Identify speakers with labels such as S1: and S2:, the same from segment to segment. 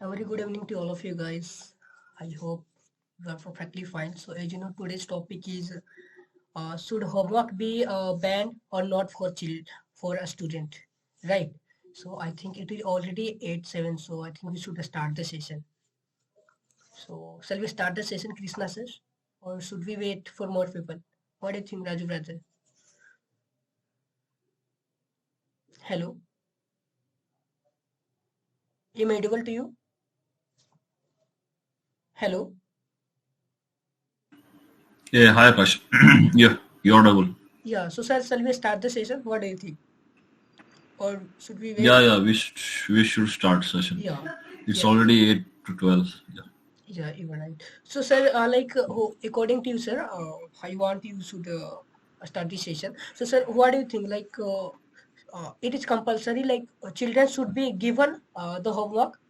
S1: A very good evening to all of you guys. I hope you are perfectly fine. So, as you know, today's topic is should homework be banned or not for a student, right? So, I think it is already 8:07. So, I think we should start the session. So, shall we start the session, Krishna sir, or should we wait for more people? What do you think, Raju brother? Hello, am I audible to you? Hello.
S2: Yeah, hi Akash. Yeah, you're audible.
S1: Yeah. So, sir, shall we start the session? What do you think? Or should we
S2: Yeah,
S1: wait?
S2: yeah, we should start session.
S1: Yeah.
S2: It's
S1: Yeah.
S2: already 8 to 12. Yeah.
S1: Yeah, even right. So, sir, according to you, sir, I want you should start this session. So, sir, what do you think? It is compulsory. Children should be given the homework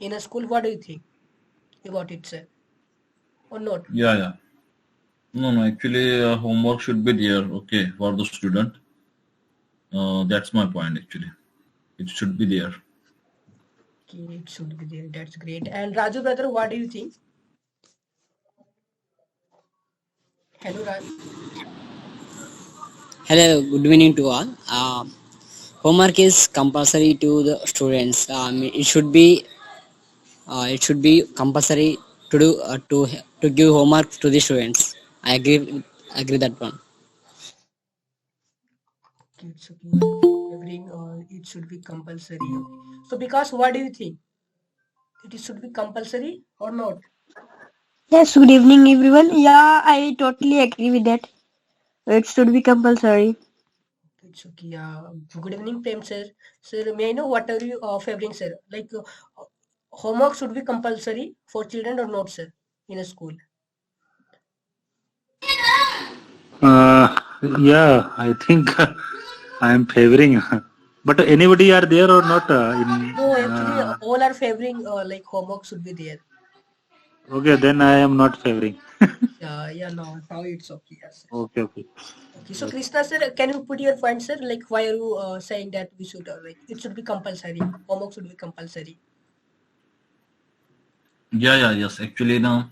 S1: in a school. What do you think about it, sir, or not?
S2: Yeah, yeah. No, no, actually, homework should be there, okay, for the student. That's my point, actually. It should be there.
S1: Okay, it should be there. That's great. And Raju, brother, what do you think? Hello, Raj.
S3: Hello, good evening to all. Homework is compulsory to the students. It should be compulsory to do to give homework to the students. I agree that one.
S1: Okay, it's okay. It should be compulsory. Okay. So, because what do you think? It should be compulsory or not?
S4: Yes, good evening, everyone. Yeah, I totally agree with that. It should be compulsory.
S1: It's okay. Good evening, Prem sir. Sir, may I know what are you favoring, sir? Homework should be compulsory for children or not, sir, in a school?
S5: Yeah, I think I am favoring. But anybody are there or not?
S1: No, actually, all are favoring homework should be there.
S5: Okay, then I am not favoring.
S1: Yeah, no, now it's okay. Yes, sir.
S5: Okay, okay.
S1: Okay, so Krishna sir, can you put your point, sir? Like, why are you saying that we should it should be compulsory? Homework should be compulsory.
S2: Yeah, yeah, yes. Actually, now,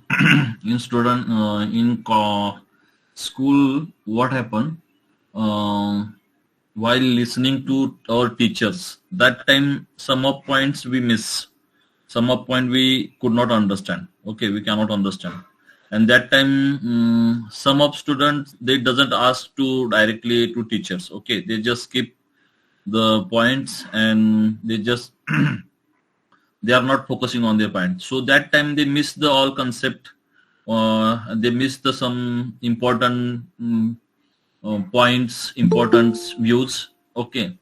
S2: school, what happened? While listening to our teachers, that time some of points we miss, some of point we could not understand. Okay, we cannot understand, and that time some of students they doesn't ask to directly to teachers. Okay, they just skip the points and they just they are not focusing on their point. So that time they miss the all concept. They miss the some important points, important views. Okay.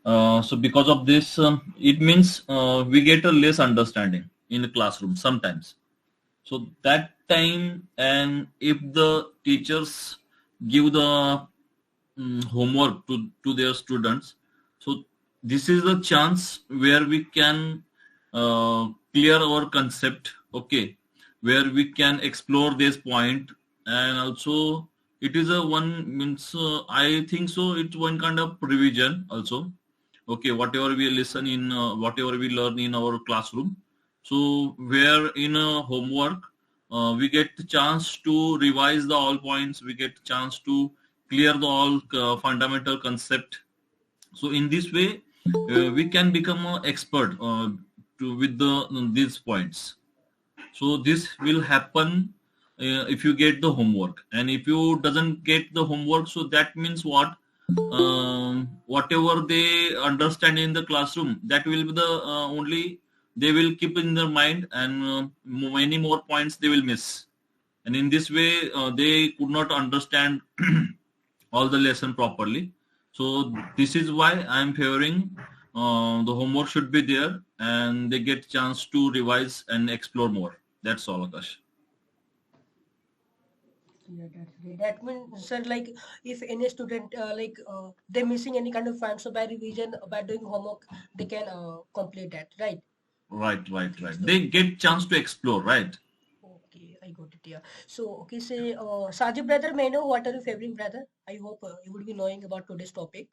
S2: So because of this, it means we get a less understanding in the classroom sometimes. So that time, and if the teachers give the homework to their students, so this is a chance where we can clear our concept, okay, where we can explore this point, and also it is a one means I think so it's one kind of revision also, okay, whatever we listen in whatever we learn in our classroom, so where in a homework we get the chance to revise the all points, we get chance to clear the all fundamental concept. So in this way we can become an expert with these points. So this will happen if you get the homework, and if you doesn't get the homework, so that means what, whatever they understand in the classroom, that will be the only they will keep in their mind, and many more points they will miss, and in this way they could not understand all the lesson properly. So this is why I am favoring the homework should be there, and they get chance to revise and explore more. That's all, Akash.
S1: Yeah, that's great. That means, sir, like if any student they're missing any kind of fund, so by revision, by doing homework, they can complete that, right?
S2: Right, right,
S1: Okay,
S2: right.
S1: so
S2: They get chance to explore, right?
S1: okay, I got it. Yeah. So okay, say Sajid brother, may I know what are you favoring, brother? I hope you would be knowing about today's topic.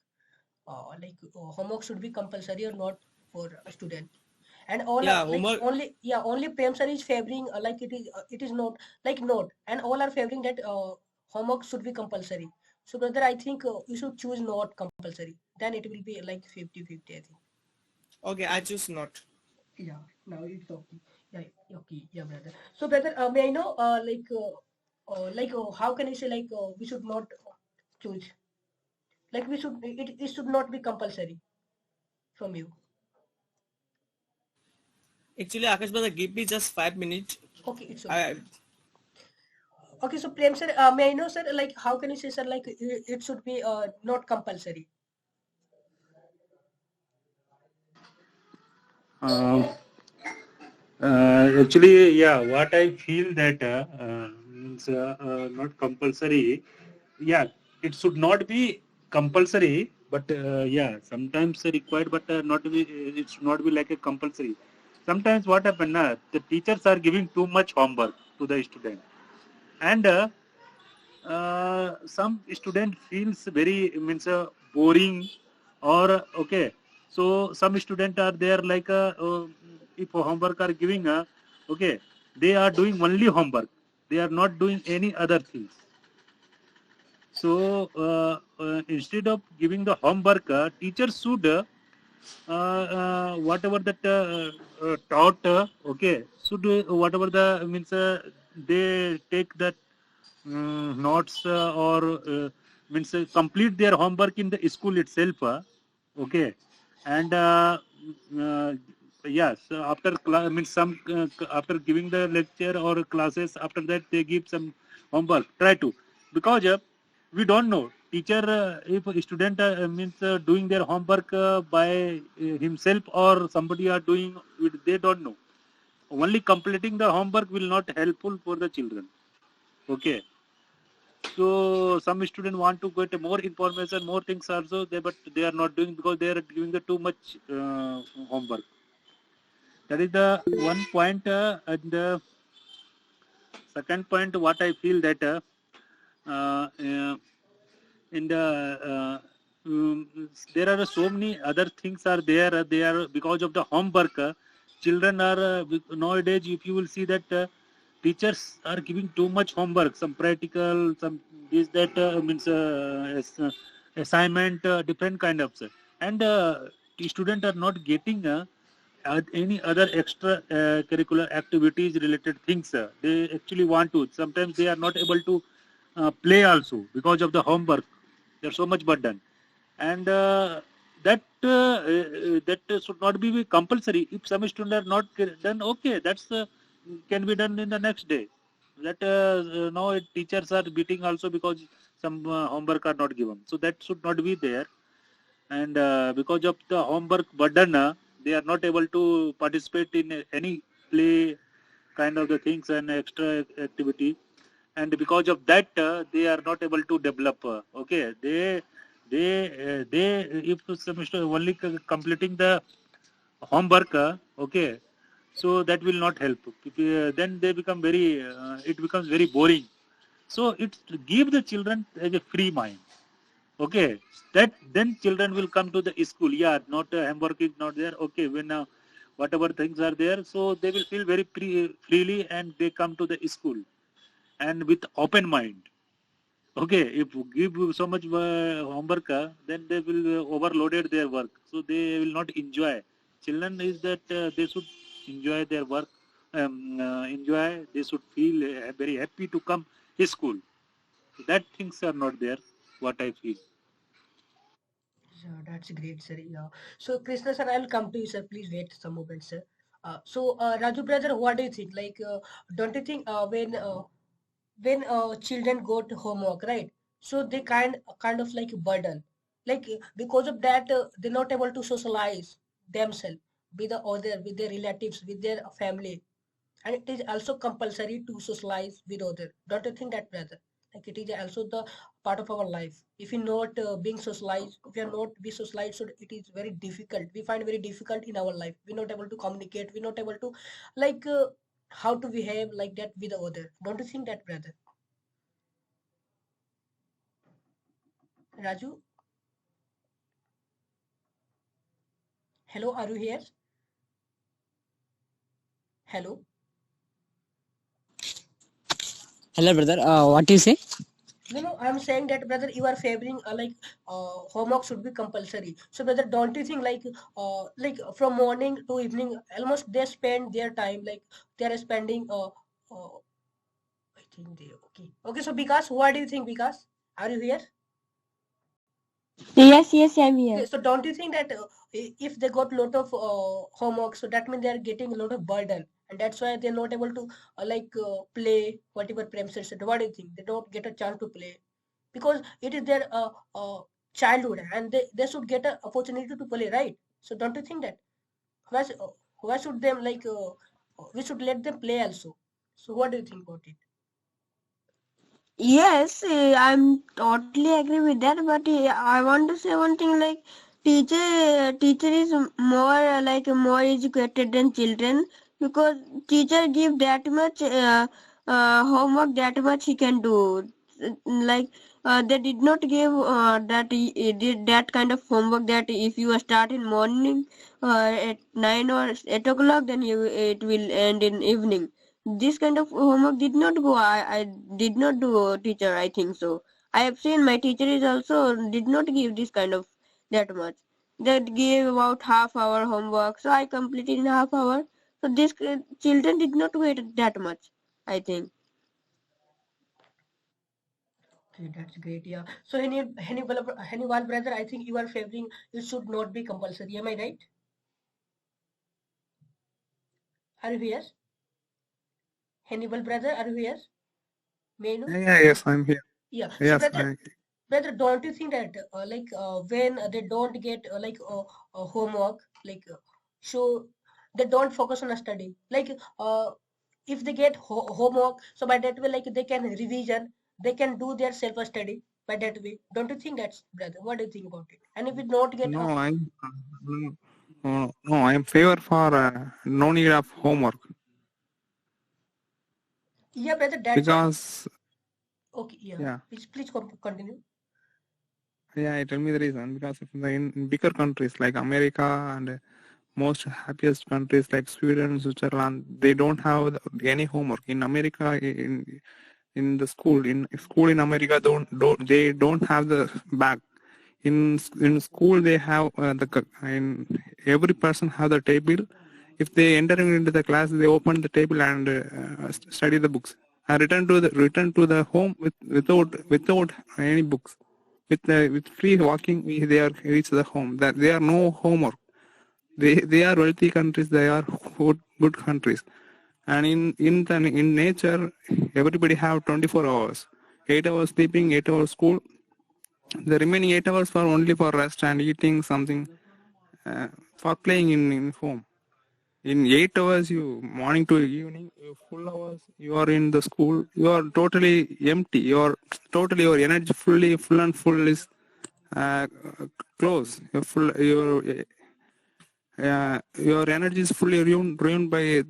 S1: Homework should be compulsory or not for a student. And all are
S6: Yeah,
S1: like
S6: homework.
S1: only Prem sir is favoring like it is not like not, and all are favoring that homework should be compulsory. So brother, I think you should choose not compulsory, then it will be like 50-50, I think.
S6: Okay, I choose not.
S1: Yeah, now it's okay. Yeah, okay, yeah brother. So brother, may I know how can I say like we should not choose, like it should not be compulsory from you.
S6: Actually, Akash brother, give me just 5 minutes.
S1: Okay, it's okay.
S6: I
S1: Okay, so Prem sir, may I know sir, like how can you say sir, like it should be not compulsory?
S5: Um, Actually, yeah, what I feel that means not compulsory. Yeah, it should not be compulsory, but yeah, sometimes required, but not be. It should not be like a compulsory. Sometimes what happen? The teachers are giving too much homework to the student, and some student feels very means boring or okay. So some student are there like if homework are giving okay, they are doing only homework, they are not doing any other things. So instead of giving the homework, teachers should whatever that taught okay, should whatever the means they take that notes or means complete their homework in the school itself. Okay, and yes, after means some after giving the lecture or classes, after that they give some homework. Try to, because we don't know teacher if a student means doing their homework by himself or somebody are doing it, they don't know. Only completing the homework will not helpful for the children. Okay, so some students want to get more information, more things also, but they are not doing because they are giving the too much homework. That is the one point. And the second point, what I feel that in the there are so many other things are there. They are because of the homework. Children are nowadays. If you will see that teachers are giving too much homework, some practical, some this that means assignment, different kind of, and the student are not getting any other extra curricular activities related things. They actually want to. Sometimes they are not able to play also because of the homework. There's so much burden, and that should not be compulsory. If some students are not done, okay, that's can be done in the next day. That now teachers are beating also because some homework are not given. So that should not be there, and because of the homework burden, they are not able to participate in any play kind of the things and extra activity, and because of that they are not able to develop. Okay, they if semester only completing the homework, okay, so that will not help. Then they become very it becomes very boring. So it give the children as a free mind. Okay, that then children will come to the school. Yeah, not homework is not there. Okay, when whatever things are there, so they will feel very freely and they come to the school and with open mind. Okay, if you give so much homework, then they will overloaded their work, so they will not enjoy. Children is that they should enjoy their work, enjoy. They should feel very happy to come to school. So that things are not there. What I feel.
S1: Yeah, that's great, sir. Yeah. So, Krishna sir, I'll come to you, sir. Please wait some moment, sir. Raju brother, what do you think? Like, don't you think when children go to homework, right? So they kind of like burden, like because of that they're not able to socialize themselves with the other, with their relatives, with their family, and it is also compulsory to socialize with other. Don't you think that, brother? Like it is also the part of our life. If you're not being socialized, if you're not be socialized, so it is very difficult. We find very difficult in our life. We're not able to communicate. We're not able to like how to behave like that with the other. Don't you think that, brother? Raju, hello, are you here? Hello.
S3: Hello, brother. What do you say?
S1: No, I'm saying that brother, you are favoring homework should be compulsory. So brother, don't you think like from morning to evening, almost they spend their time like they are spending I think they okay. So Vikas, what do you think, Vikas? Are you here?
S4: Yes, I'm
S1: Okay,
S4: here.
S1: so don't you think that if they got a lot of homework, so that means they are getting a lot of burden, and that's why they're not able to play whatever Prem said. What do you think? They don't get a chance to play because it is their childhood, and they should get an opportunity to play, right? So don't you think that why should them we should let them play also? So what do you think about it?
S4: Yes, I'm totally agree with that. But I want to say one thing like teacher is more more educated than children because teacher give that much homework that much he can do. Like they did not give that he did that kind of homework that if you start in morning at 9 or 8 o'clock, then it will end in evening. This kind of homework did not go. I did not do teacher. I think so. I have seen my teacher is also did not give this kind of that much. They gave about half hour homework, so I completed in half hour. So this children did not wait that much. I think.
S1: Okay, that's great. Yeah. So Hannibal brother, I think you are favoring it should not be compulsory. Am I right? Are you here? Hannibal brother, are you here? May I know?
S7: Yes, I'm here.
S1: Yeah. So
S7: Yes,
S1: brother, don't you think that when they don't get homework, so they don't focus on a study. If they get homework, so by that way, like they can revision, they can do their self study by that way. Don't you think that's brother? What do you think about it? And if we don't get
S7: no, I'm favor for no need of homework
S1: yeah, brother, that's why.
S7: because
S1: Okay, yeah.
S7: yeah,
S1: Please continue.
S7: I tell me the reason because in bigger countries like America and most happiest countries like Sweden, Switzerland, they don't have any homework. In America, in the school in America don't have the bag. In school they have every person have the table. If they enter into the class, they open the table and study the books and return to the home without any books. With free walking, they are reach the home. That they are no homework. They are wealthy countries. They are good countries. And in nature, everybody have 24 hours, 8 hours sleeping, 8 hours school. The remaining 8 hours for only for rest and eating something, for playing in home. In 8 hours, you morning to evening, you full hours you are in the school. You are totally empty. Your energy full and full is uh, close. Your energy is fully ruined by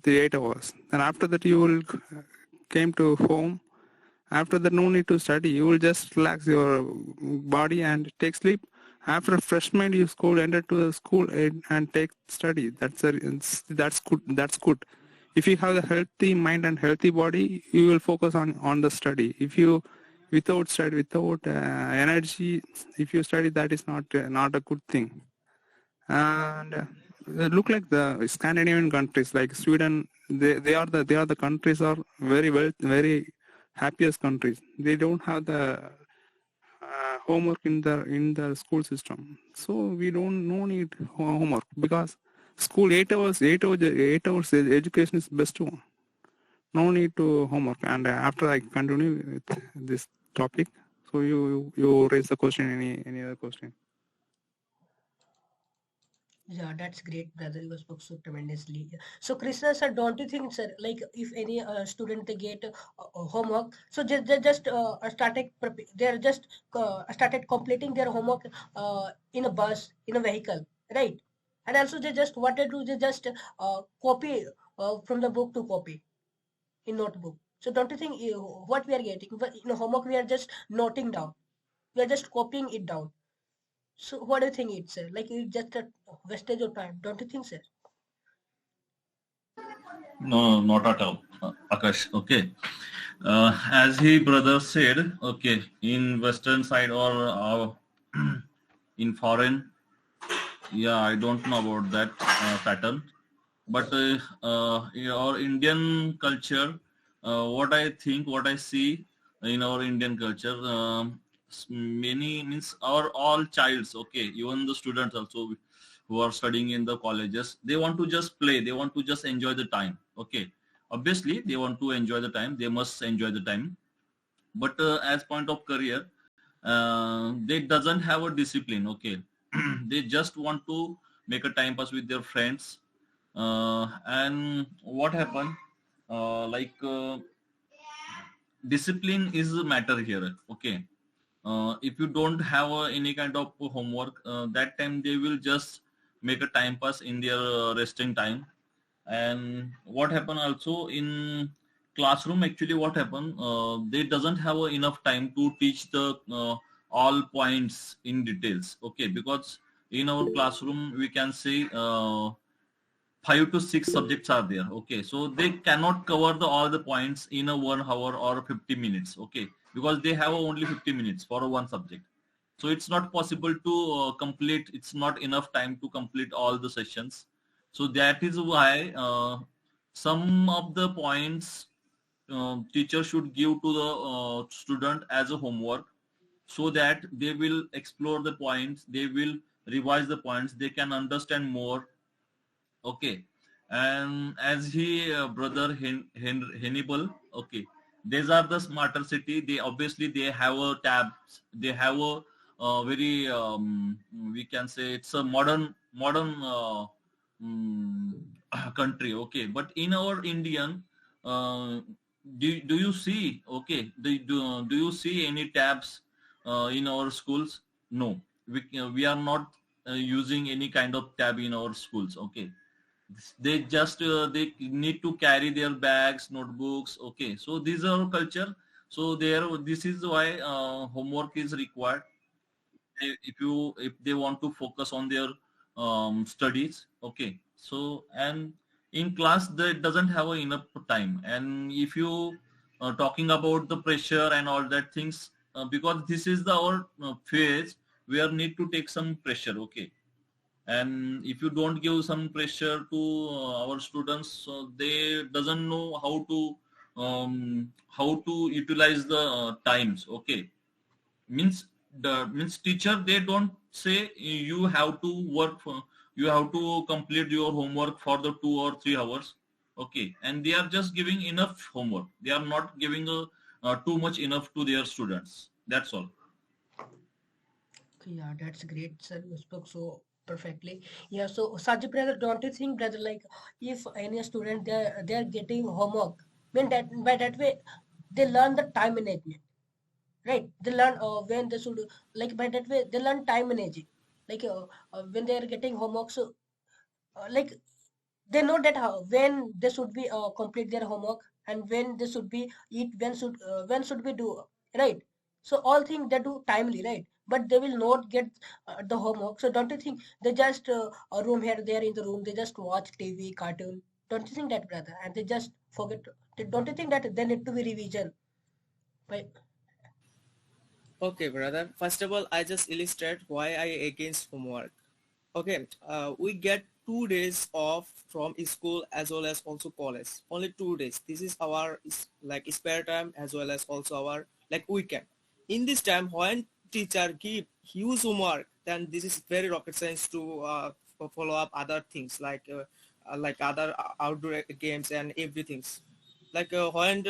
S7: the 8 hours. And after that, you will came to home. After that, no need to study. You will just relax your body and take sleep. After fresh mind, you enter to the school and take study. That's good. That's good. If you have a healthy mind and healthy body, you will focus on the study. If you without study, without energy, if you study, that is not a good thing. And they look like the Scandinavian countries like Sweden. They are the countries are very happiest countries. They don't have the homework in the school system, so we don't no need homework because school 8 hours education is best one. No need to homework. And after I continue with this topic, so you raise the question. Any other question?
S1: Yeah, that's great, brother. You spoke so tremendously. So, Krishna sir, don't you think, sir, like if any student they get homework, so they just they're just started completing their homework in a bus, in a vehicle, right? And also they just what they do, they just copy from the book to copy in notebook. So, don't you think what we are getting? In homework, we are just noting down. We are just copying it down. So what do you think it's like it's just a wastage of time, don't you think, sir?
S2: No, not at all, Akash. Okay. As he brother said, okay, in western side or in foreign, yeah, I don't know about that pattern. But our Indian culture, what I think, what I see in our Indian culture, many means our all childs, okay, even the students also who are studying in the colleges, they want to just play, they want to just enjoy the time, okay. Obviously, they want to enjoy the time, they must enjoy the time, but as point of career, they doesn't have a discipline, okay. They just want to make a time pass with their friends, and what happened, discipline is a matter here, okay. If you don't have any kind of homework, that time they will just make a time pass in their resting time. And what happened also in classroom, actually what happened, they doesn't have enough time to teach the all points in details, okay, because in our classroom we can say 5 to 6 subjects are there, okay, so they cannot cover all the points in a 1 hour or 50 minutes, okay, because they have only 50 minutes for one subject. So it's not possible to complete, it's not enough time to complete all the sessions. So that is why some of the points teacher should give to the student as a homework, so that they will explore the points, they will revise the points, they can understand more, okay. And as he brother Hannibal, okay, these are the smarter city, they obviously they have a tabs, they have a very we can say it's a modern mm, country, okay. But in our Indian, uh, do you see, okay, do you see any tabs in our schools? No, we are not using any kind of tab in our schools, okay. They just they need to carry their bags, notebooks, okay. So these are our culture. So there, this is why homework is required. If they want to focus on their studies, okay. So, and in class they doesn't have enough time, and if you talking about the pressure and all that things, because this is our phase where need to take some pressure, okay. And if you don't give some pressure to our students, so they doesn't know how to utilize the times, okay. Means teacher, they don't say you have to work for, you have to complete your homework for the 2 or 3 hours, okay. And they are just giving enough homework, they are not giving too much enough to their students, that's all.
S1: Okay, yeah, that's great, sir. You spoke so perfectly. Yeah, so Sajid brother, don't you think, brother, like if any student they're getting homework, mean that by that way they learn the time management, right? They learn when they should, like by that way they learn time managing, like when they are getting homework, so like they know that how when they should be complete their homework, and when they should be eat, when should we do, right? So all things they do timely, right? But they will not get the homework. So don't you think they just a room here, they are in the room, they just watch TV cartoon? Don't you think that, brother? And they just forget. Don't you think that they need to be revision by?
S6: Okay, brother. First of all, I just illustrate why I against homework. Okay, we get 2 days off from school as well as also college. Only 2 days. This is our like spare time as well as also our like weekend. In this time, when teacher give huge homework, then this is very rocket science to follow up other things like other outdoor games and everything. Like when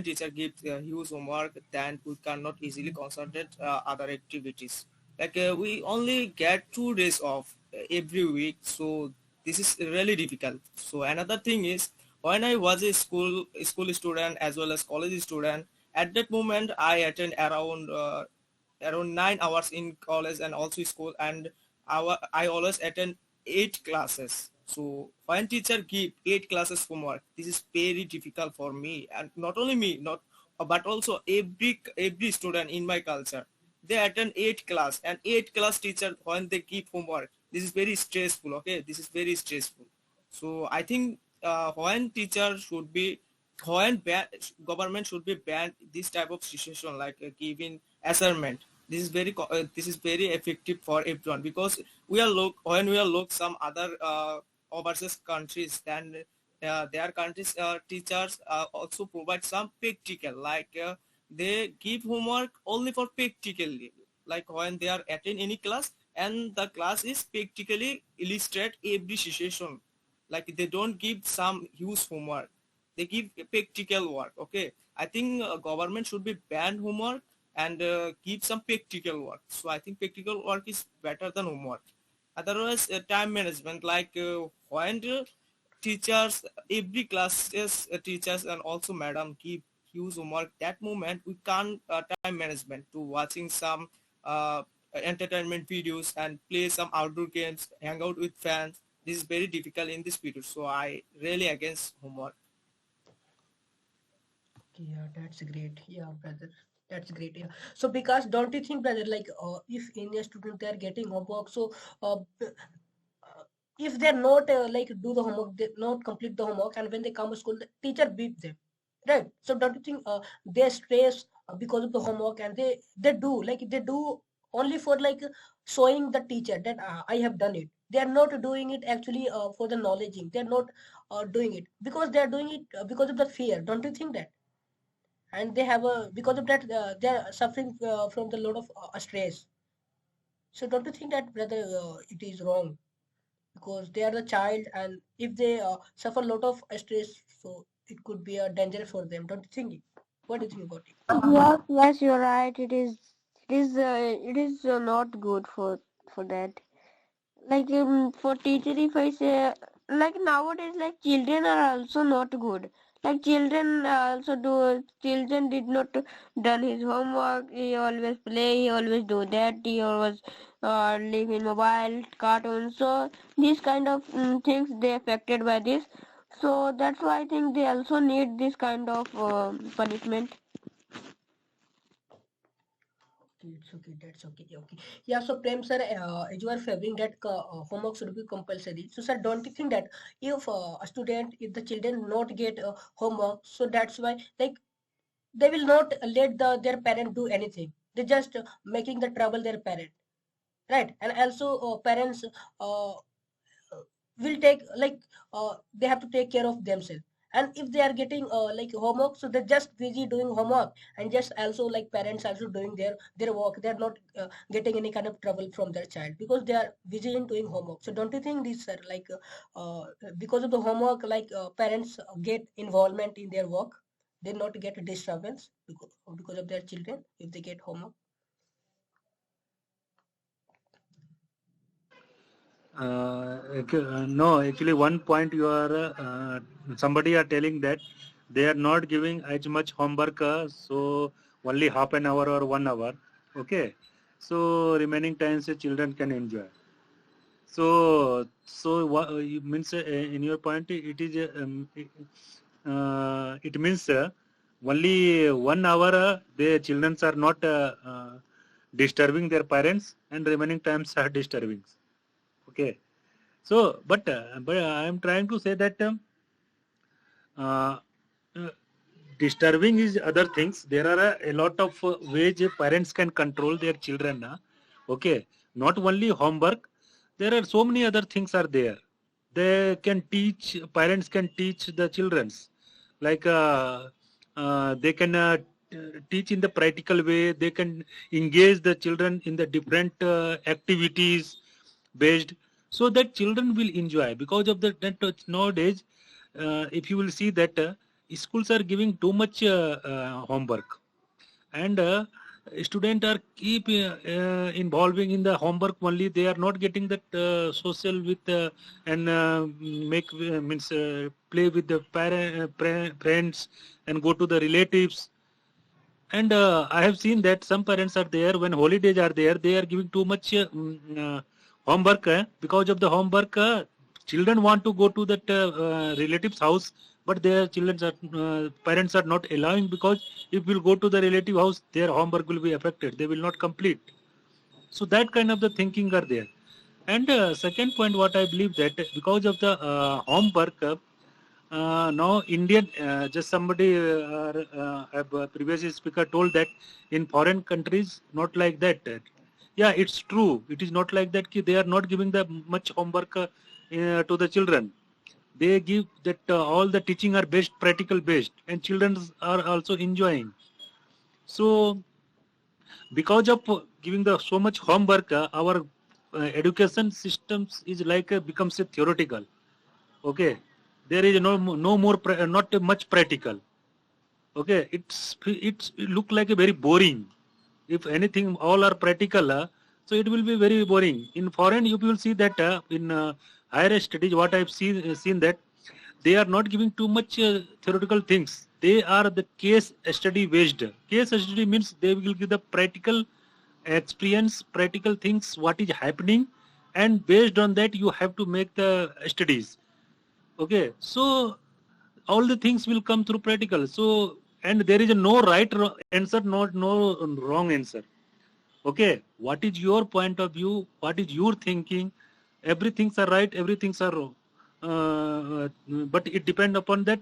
S6: teacher gives huge homework, then we cannot easily concentrate other activities. Like we only get 2 days off every week, so this is really difficult. So another thing is, when I was a school student as well as college student, at that moment I attend around 9 hours in college and also school, and I always attend 8 classes. So when teacher give 8 classes homework, this is very difficult for me, and not only me, not but also every student in my culture. They attend 8 class, and 8 class teacher when they give homework, this is very stressful. Okay, this is very stressful. So I think when teacher should be when government should be banned this type of situation like giving assignment. This is very effective for everyone because when we are look some other overseas countries, then their countries teachers also provide some practical like they give homework only for practically, like when they are attend any class and the class is practically illustrate every situation, like they don't give some huge homework, they give practical work. Okay, I think government should be ban homework and give some practical work. So I think practical work is better than homework. Otherwise time management like when teachers every classes teachers and also madam give huge homework, that moment we can't time management to watching some entertainment videos and play some outdoor games, hang out with fans. This is very difficult in this period, so I really against homework.
S1: Yeah, that's great. Yeah, brother. That's great. Yeah. So because don't you think, brother, like if any student they are getting homework, so if they're not like do the homework, they not complete the homework, and when they come to school, the teacher beat them, right? So don't you think they stress because of the homework, and they do like they do only for like showing the teacher that I have done it. They are not doing it actually for the knowledging. They are not doing it because they are doing it because of the fear. Don't you think that? And they have a because of that they are suffering from the lot of stress. So don't you think that, brother, it is wrong? Because they are the child, and if they suffer a lot of stress, so it could be a danger for them. Don't you think? What do you think about it?
S4: Yes, yes, you're right. It is not good for that. Like for teacher, if I say like nowadays, like children are also not good. Like children also do. Children did not done his homework. He always play. He always do that. He always live in mobile cartoons. So these kind of things they affected by this. So that's why I think they also need this kind of punishment.
S1: Okay, it's okay. That's okay. Okay. Yeah. So Prem sir, as you are favoring that homework should be compulsory. So sir, don't you think that if a student, if the children not get homework, so that's why like they will not let their parent do anything. They just making the trouble their parent, right? And also parents uh, will take like they have to take care of themselves. And if they are getting like homework, so they're just busy doing homework, and just also like parents also doing their work. They're not getting any kind of trouble from their child because they are busy in doing homework. So don't you think this, sir, like because of the homework, like parents get involvement in their work, they not get disturbance because of their children if they get homework?
S5: No, actually, one point you are somebody are telling that they are not giving as much homework, so only half an hour or 1 hour. Okay, so remaining times the children can enjoy. So what you means in your point it means only 1 hour the children are not disturbing their parents and remaining times are disturbing. Okay. So, but I am trying to say that uh, uh, disturbing is other things. There are a lot of ways parents can control their children. Okay, not only homework. There are so many other things are there. They can teach. Parents can teach the childrens, like they can teach in the practical way. They can engage the children in the different activities based, so that children will enjoy. Because of the that nowadays if you will see that schools are giving too much homework, and students are keep involving in the homework only. They are not getting that social with and make means play with the friends and go to the relatives. And I have seen that some parents are there when holidays are there, they are giving too much homework. Because of the homework, children want to go to that relative's house, but their children are parents are not allowing, because if we'll go to the relative house, their homework will be affected. They will not complete. So that kind of the thinking are there. And second point, what I believe that because of the homework, Now Indian, just somebody, previous speaker told that in foreign countries, not like that. Yeah, it's true. It is not like that. They are not giving the much homework to the children. They give that all the teaching are based, practical based, and children are also enjoying. So because of giving the so much homework, our education systems is like becomes a theoretical. Okay, there is no more not much practical. Okay, it look like a very boring. If anything all are practical, so it will be very boring. In foreign you will see that in higher studies what I've seen that they are not giving too much theoretical things. They are the case study based. Case study means they will give the practical experience, practical things what is happening, and based on that you have to make the studies. Okay, so all the things will come through practical. So, and there is a no right answer, not no wrong answer. Okay, what is your point of view? What is your thinking? Everything's are right, everything's are wrong. But it depends upon that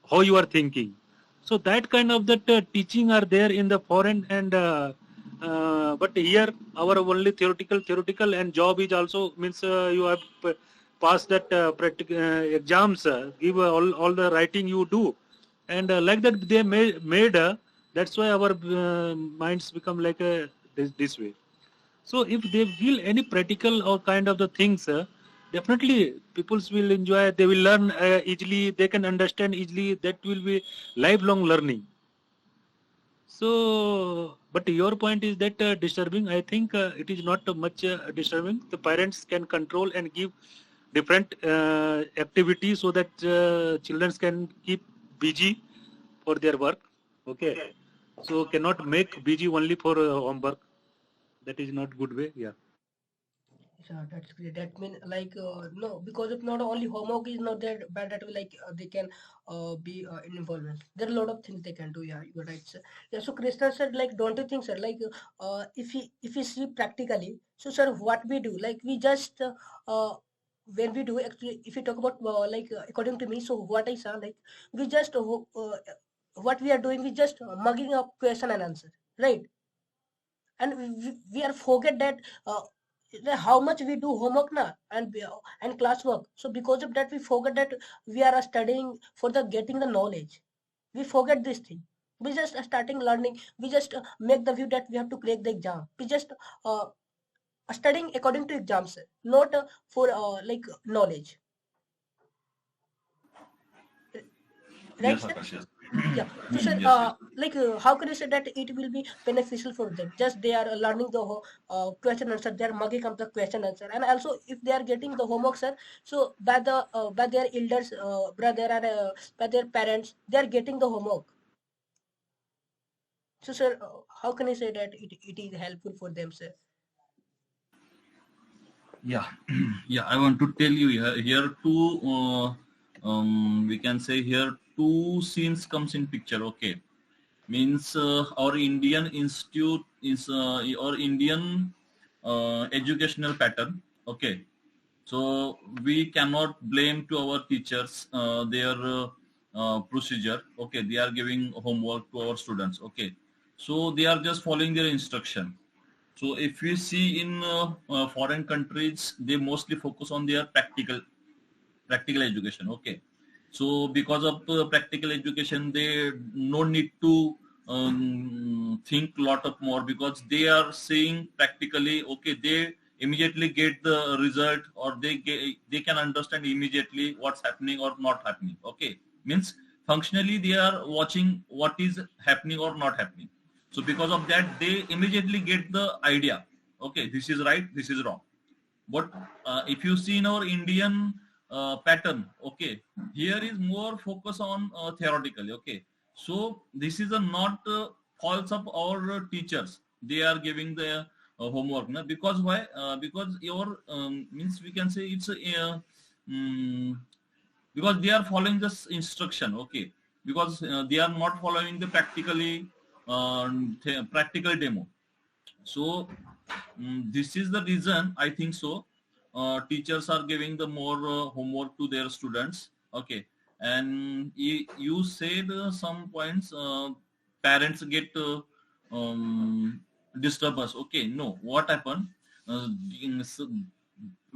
S5: how you are thinking. So that kind of that teaching are there in the foreign, and but here our only theoretical, and job is also means you have passed that practical exams, give all the writing you do, and like that they made that's why our minds become like this way. So if they feel any practical or kind of the things, definitely people will enjoy. They will learn easily. They can understand easily. That will be lifelong learning. So, but your point is that disturbing. I think it is not much disturbing. The parents can control and give different activities so that children can keep busy for their work. Okay. So cannot make busy only for homework. That is not good way. Yeah.
S1: Yeah, that's great. That mean like no, because if not only homework is not that bad that way, like they can be in involvement. There are a lot of things they can do. Yeah, you're right, sir. Yeah, so Krishna said like, don't you think, sir? Like, if we see practically, so sir, what we do, like we just when we do actually, if you talk about like according to me, so what I saw, like we just what we are doing, we just mugging up question and answer, right? And we are forget that how much we do homework now and classwork. So because of that we forget that we are studying for the getting the knowledge. We forget this thing. We just starting learning. We just make the view that we have to crack the exam. We just uh, studying according to exams, not for like knowledge, right,
S2: Yes,
S1: sir?
S2: Akash. Yes.
S1: Yeah. So, sir,
S2: Yes. Yes.
S1: like, how can you say that it will be beneficial for them? Just they are learning the question answer, they are mugging up the question answer, and also if they are getting the homework, sir, so by their elders, brother, and by their parents, they are getting the homework. So, sir, how can you say that it is helpful for them, sir?
S2: Yeah. Yeah. I want to tell you here two. We can say here two scenes comes in picture. Okay. Means our Indian institute is our Indian educational pattern. Okay. So we cannot blame to our teachers their procedure. Okay, they are giving homework to our students. Okay, so they are just following their instruction. So if we see in foreign countries, they mostly focus on their practical education. Okay, so because of practical education, they no need to think lot of more because they are seeing practically. Okay, they immediately get the result, or they can understand immediately what's happening or not happening. Okay, means functionally they are watching what is happening or not happening. So because of that, they immediately get the idea. Okay, this is right, this is wrong. But if you see in our Indian pattern, okay, here is more focus on theoretically. Okay, so this is a not faults of our teachers. They are giving the homework, na? Because why? Because your means we can say it's mm, because they are following this instruction. Okay, because they are not following the practical demo. So this is the reason I think so. Teachers are giving the more homework to their students. Okay, and you said some points. Parents get disturbance. Okay, no. What happened? So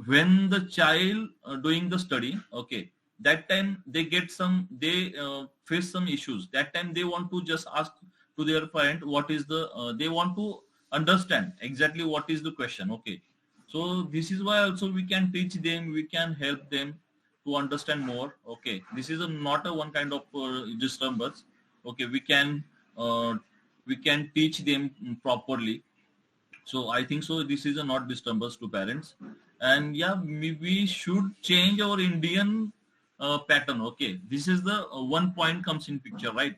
S2: when the child doing the study, okay, that time they get some, they face some issues. That time they want to just ask to their parent what is the. They want to understand exactly what is the question. Okay, so this is why also we can teach them, we can help them to understand more. Okay, this is not a one kind of disturbance. Okay, uh, we can teach them properly. So I think so this is a not disturbance to parents. And yeah, we should change our Indian pattern. Okay, this is the one point comes in picture, right?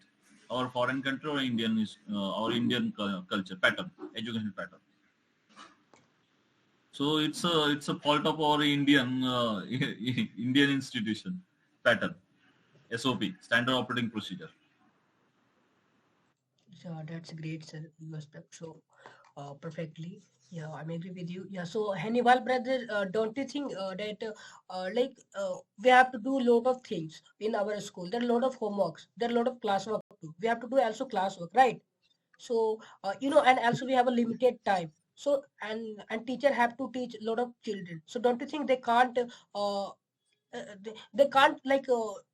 S2: Our foreign country or Indian is our Indian culture pattern, education pattern. So it's a fault of our Indian Indian institution pattern, SOP, standard operating procedure.
S1: Yeah, that's great, sir. You explained so perfectly. Yeah, I'm agree with you. Yeah, so Hannibal brother, don't you think that we have to do a lot of things in our school? There are a lot of homeworks. There are a lot of classwork too. We have to do also classwork, right? So and also we have a limited time. So and teacher have to teach a lot of children. So don't you think they can't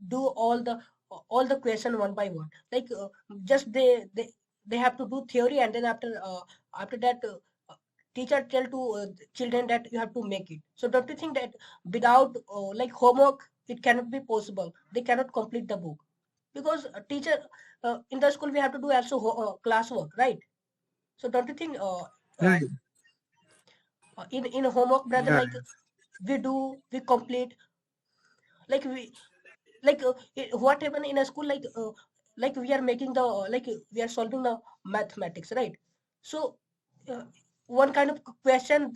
S1: do all the question one by one, just they have to do theory, and then after that teacher tell to children that you have to make it. So don't you think that without homework it cannot be possible? They cannot complete the book because teacher in the school we have to do also classwork, right? So don't you think
S7: Yeah,
S1: in homework, brother,
S7: yeah,
S1: we complete, like we what happen in a school, we are making the we are solving the mathematics, right? So uh, one kind of question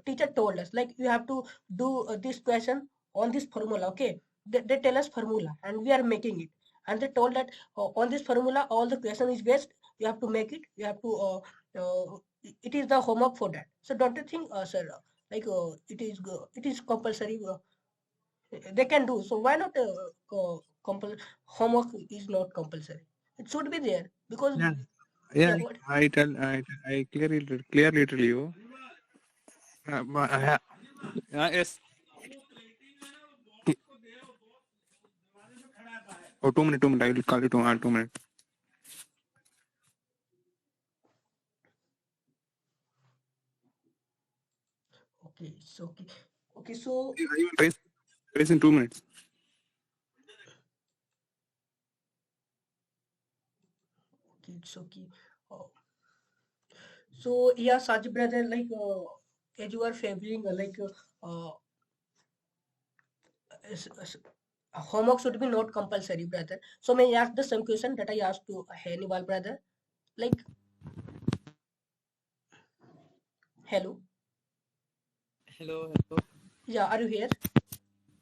S1: teacher told us, like you have to do this question on this formula. Okay, they tell us formula and we are making it, and they told that on this formula all the question is based, you have to make it, you have to it is the homework for that. So don't you think, sir, it is compulsory, they can do, so why not homework is not compulsory, it should be there because
S7: yeah, yeah.
S1: yeah, what?
S7: I clearly tell you. Yes. Oh, 2 minutes, 2 minutes. I will call you 2 minutes.
S1: Okay, so okay, so
S7: I will raise in 2 minutes.
S1: okay, it's okay. uh, so yeah, Saj brother, as you are favoring homework should be not compulsory, brother. So may I ask the same question that I asked to Hannibal brother, like, hello?
S6: Hello.
S1: Yeah, are you here?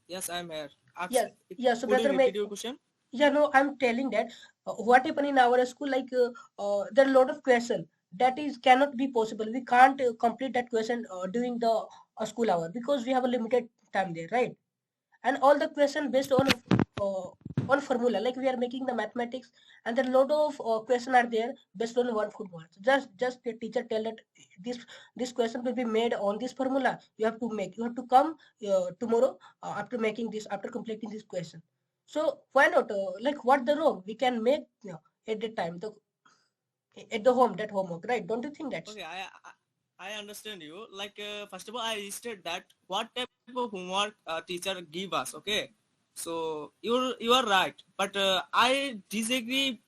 S6: Yes, I'm here.
S1: Yeah, yeah, so
S6: Could you
S1: brother,
S6: repeat your question?
S1: yeah, no, I'm telling that what happened in our school, there are a lot of question that is cannot be possible. We can't complete that question during the school hour because we have a limited time there, right? And all the question based on formula, like we are making the mathematics, and there are a lot of question are there based on one formula. So just the teacher tell that this this question will be made on this formula. You have to make. You have to come tomorrow after making this, after completing this question. So why not? What the wrong? We can make at the time at the home that homework, right? Don't you think that's?
S6: Okay, I understand you. First of all, I listed that what type of homework teacher give us. Okay, so you are right, but I disagree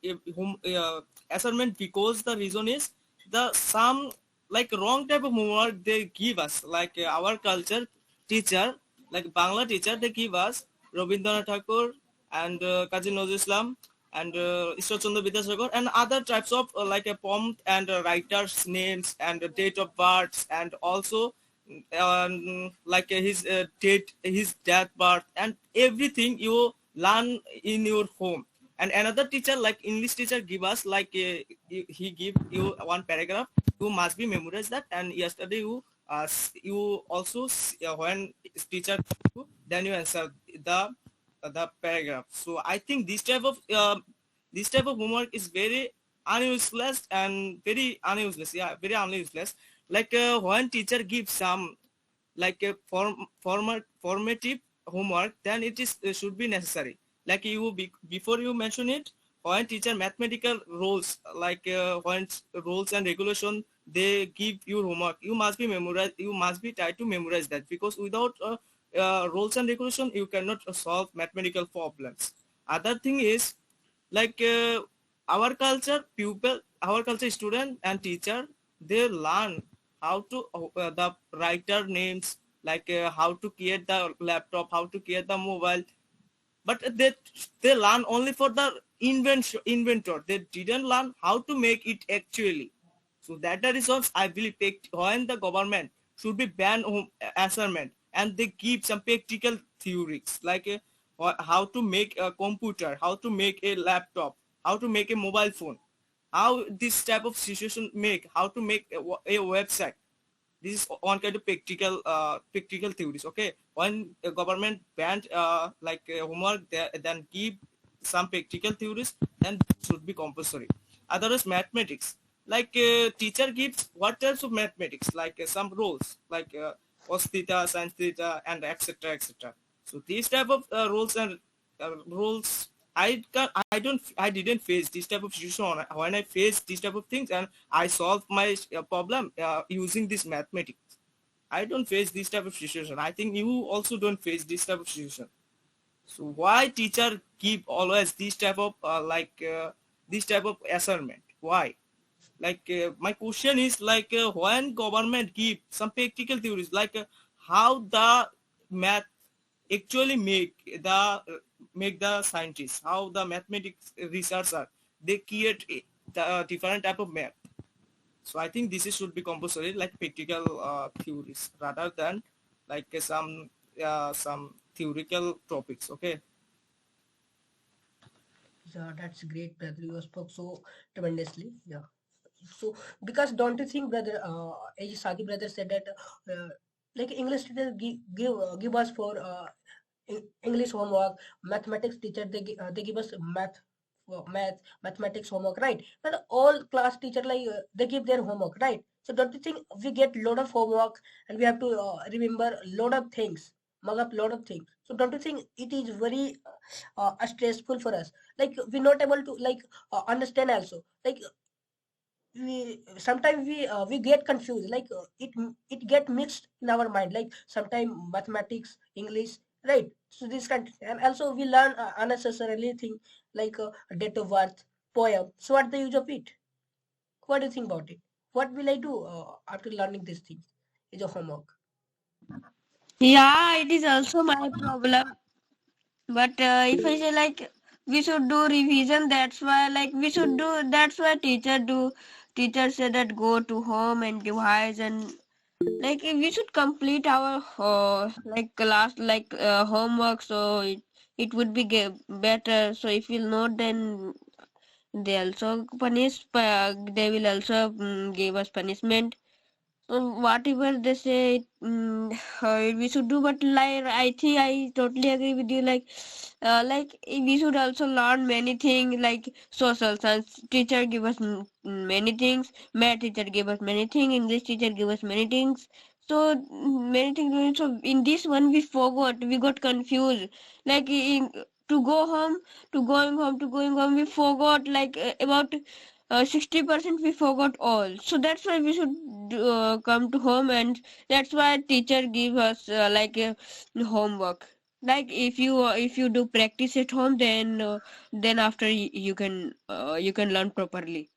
S6: assignment, because the reason is the some wrong type of homework they give us. Our culture teacher, like Bangla teacher, they give us Rabindranath Tagore and Kazi Nazrul Islam and Ishwar Vidyasagar and other types of a poem and writers names and date of births, and also his date, his death, birth, and everything you learn in your home. And another teacher, like English teacher, give us he give you one paragraph, you must be memorize that. And yesterday you also when teacher, then you answer the the paragraph. So I think this type of homework is very unuseless and very unuseless. Yeah, very unuseless. Like when teacher gives some like a formative homework, then it is should be necessary. Like before you mention it, when teacher mathematical rules like when rules and regulation they give you homework, you must be memorize. You must be try to memorize that, because without rules and regulation you cannot solve mathematical problems. Other thing is like our culture student and teacher, they learn how to the writer names, like how to create the laptop, how to create the mobile, but they learn only for the inventor. They didn't learn how to make it actually. So that the reasons I believe when the government should be ban home assignment, and they give some practical theories like how to make a computer, how to make a laptop, how to make a mobile phone, how this type of situation make, how to make a website. This is one kind of practical theories. Okay, when the government banned like homework, then give some practical theories, then should be compulsory. Otherwise mathematics, like teacher gives what types of mathematics, like some rules like cos theta, sin theta, and etc. So these type of rules I didn't face this type of situation. When I faced this type of things and I solved my problem using this mathematics, I don't face this type of situation. I think you also don't face this type of situation. So why teacher give always this type of this type of assignment? Why? Like my question is like when government give some practical theories like how the math actually make the scientists, how the mathematics researcher they create the different type of math. So I think this should be compulsory, like practical theories rather than like some theoretical topics. Okay.
S1: Yeah, that's great, brother. You spoke so tremendously. Yeah. So, because don't you think, brother, as Sadi brother said that, like English teacher give us for English homework, mathematics teacher they give us mathematics homework, right? But all class teacher like they give their homework, right? So don't you think we get lot of homework and we have to remember lot of things, mug up lot of things? So don't you think it is very stressful for us? Like we're not able to like understand also. Like we sometimes we get confused, like it get mixed in our mind, like sometimes mathematics, English, right? So this kind, and also we learn unnecessarily thing like date of birth, poem. So what the use of it? What do you think about it? What will I do after learning these things is a homework?
S4: Yeah, it is also my problem. But if I say like we should do revision, that's why like we should do. That's why teacher do. Teacher said that go to home and revise, and like we should complete our like class like homework, so it would be better. So if we'll not, then they also punish. They will also give us punishment. Whatever they say, we should do. But like I think I totally agree with you. Like we should also learn many things. Like social science teacher give us many things. Math teacher give us many things. English teacher give us many things. So many things. So in this one we forgot. We got confused. Like to go home, to going home, we forgot like about 60% we forgot all. So that's why we should come to home, and that's why teacher give us homework. Like if you do practice at home, then after you can learn properly.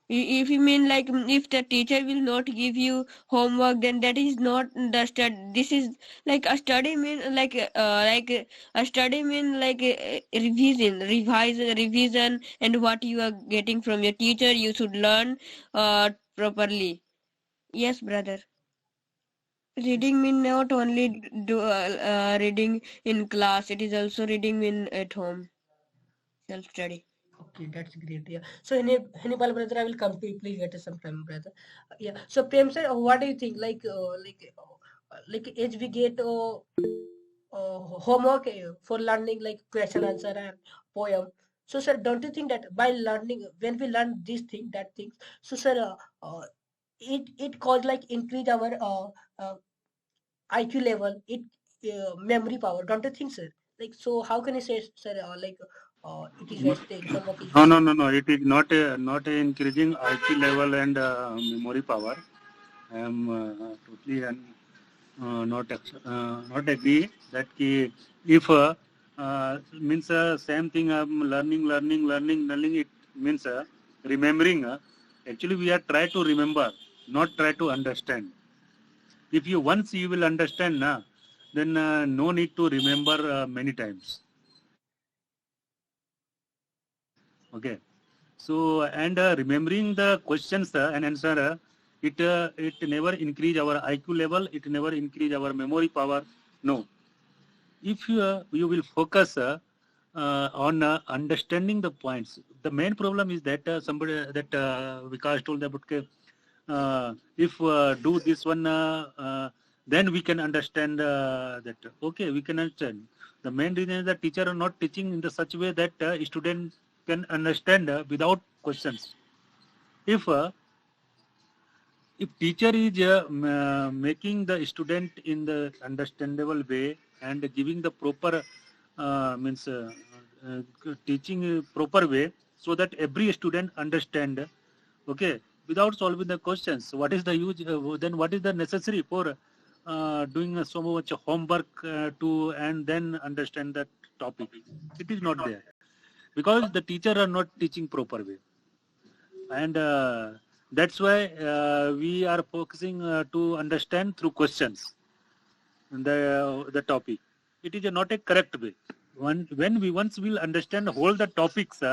S4: If you mean like if the teacher will not give you homework, then that is not the study. This is like a study mean a study mean revision, and what you are getting from your teacher you should learn properly. Yes, brother. Reading mean not only do reading in class, it is also reading mean at home, self study.
S1: Okay, that's great. Yeah. So, Hannibal brother, I will come to you. Please wait some time, brother. Yeah. So, Prem sir, what do you think? Like as we get homework for learning like question answer and poem. So sir, don't you think that by learning, when we learn these things, that things, so sir, it cause like increase our IQ level, it memory power, don't you think sir? Like, so how can I say sir, like it is wastage, homework is
S5: No, no,
S1: wastage?
S5: no, no. It is not increasing IQ level and memory power. I am totally not agree that if means same thing learning, it means remembering. Actually, we are try to remember, not try to understand. If you once you will understand, then no need to remember many times. Okay. So and remembering the questions and answer, it never increase our IQ level. It never increase our memory power. No. If you will focus on understanding the points, the main problem is that somebody that Vikas told that okay, if do this one, then we can understand that. Okay, we can understand. The main reason is that teacher are not teaching in the such way that student can understand without questions. If teacher is making the student in the understandable way and giving the proper means teaching proper way so that every student understand, okay, without solving the questions, what is the use, then what is the necessary for doing so much homework to and then understand that topic? It is not there because the teacher are not teaching proper way. And that's why we are focusing to understand through questions the topic. It is not a correct way. When we once will understand all the topics,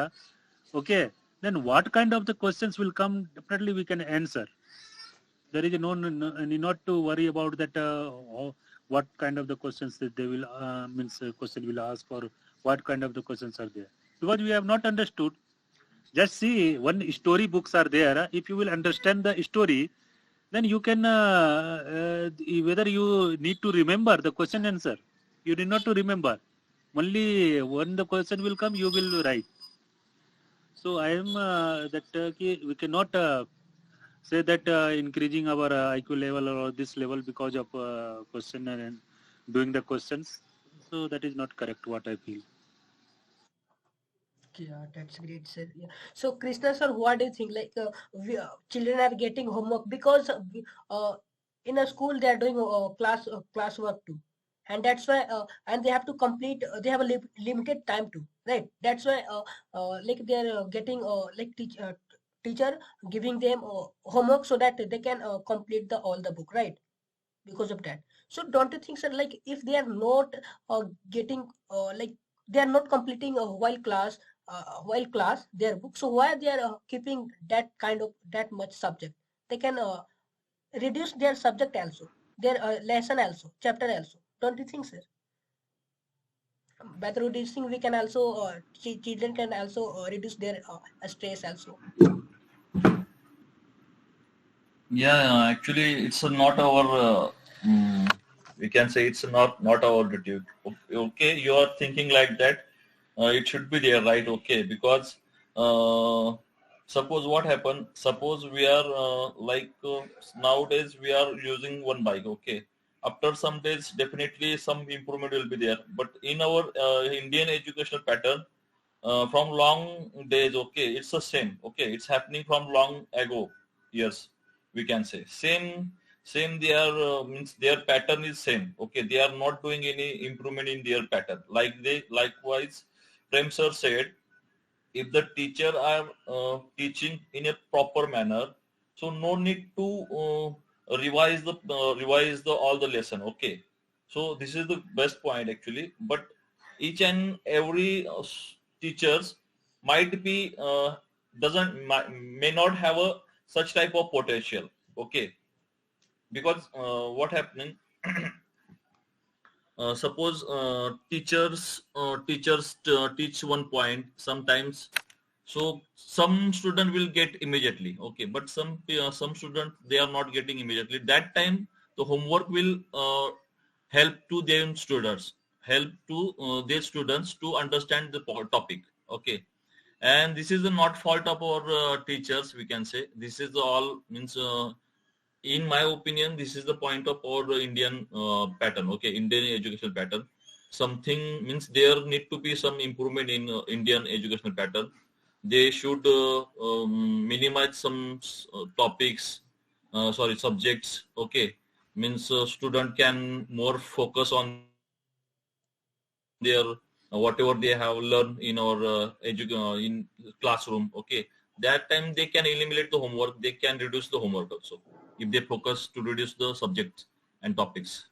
S5: okay, then what kind of the questions will come, definitely we can answer. There is no need not to worry about that what kind of the questions that they will means question will ask, or what kind of the questions are there, because we have not understood. Just see, one story books are there. If you will understand the story, then you can whether you need to remember the question answer. You need not to remember. Only when the question will come, you will write. So I am that we cannot say that increasing our IQ level or this level because of question and doing the questions. So that is not correct. What I feel.
S1: Yeah, that's great, sir. Yeah. So, Krishna, sir, what do you think? Like, children are getting homework because in a school they are doing class work too, and that's why and they have to complete. They have a limited time too, right? That's why like they are getting like teacher giving them homework so that they can complete the all the book, right? Because of that. So don't you think, sir, like if they are not getting like they are not completing while class their book, so why they are keeping that kind of that much subject? They can reduce their subject also, their lesson also, chapter also. Don't you think, sir? By the reducing, we can also children can also reduce their stress also.
S2: Yeah, actually, it's not our. We can say it's not our duty. Okay, you are thinking like that. It should be there, right? Okay, because suppose what happened. Suppose we are nowadays we are using one bike. Okay, after some days, definitely some improvement will be there. But in our Indian educational pattern, from long days, okay, it's the same. Okay, it's happening from long ago years, we can say same their means their pattern is same. Okay, they are not doing any improvement in their pattern. Like they likewise, Prem sir said, if the teacher are teaching in a proper manner, so no need to revise the all the lesson. Okay, so this is the best point actually. But each and every teachers might be may not have a such type of potential. Okay, because what happening, suppose teachers teach one point sometimes, so some student will get immediately. Okay, but some student they are not getting immediately. That time the homework will help to them students. help to their students to understand the topic. Okay, and this is the not fault of our teachers, we can say. This is all means in my opinion, this is the point of our Indian pattern. Okay, Indian educational pattern. Something means there need to be some improvement in Indian educational pattern. They should minimize some topics, subjects. Okay, means student can more focus on their whatever they have learned in our in classroom. Okay, that time they can eliminate the homework. They can reduce the homework also if they focus to reduce the subjects and topics.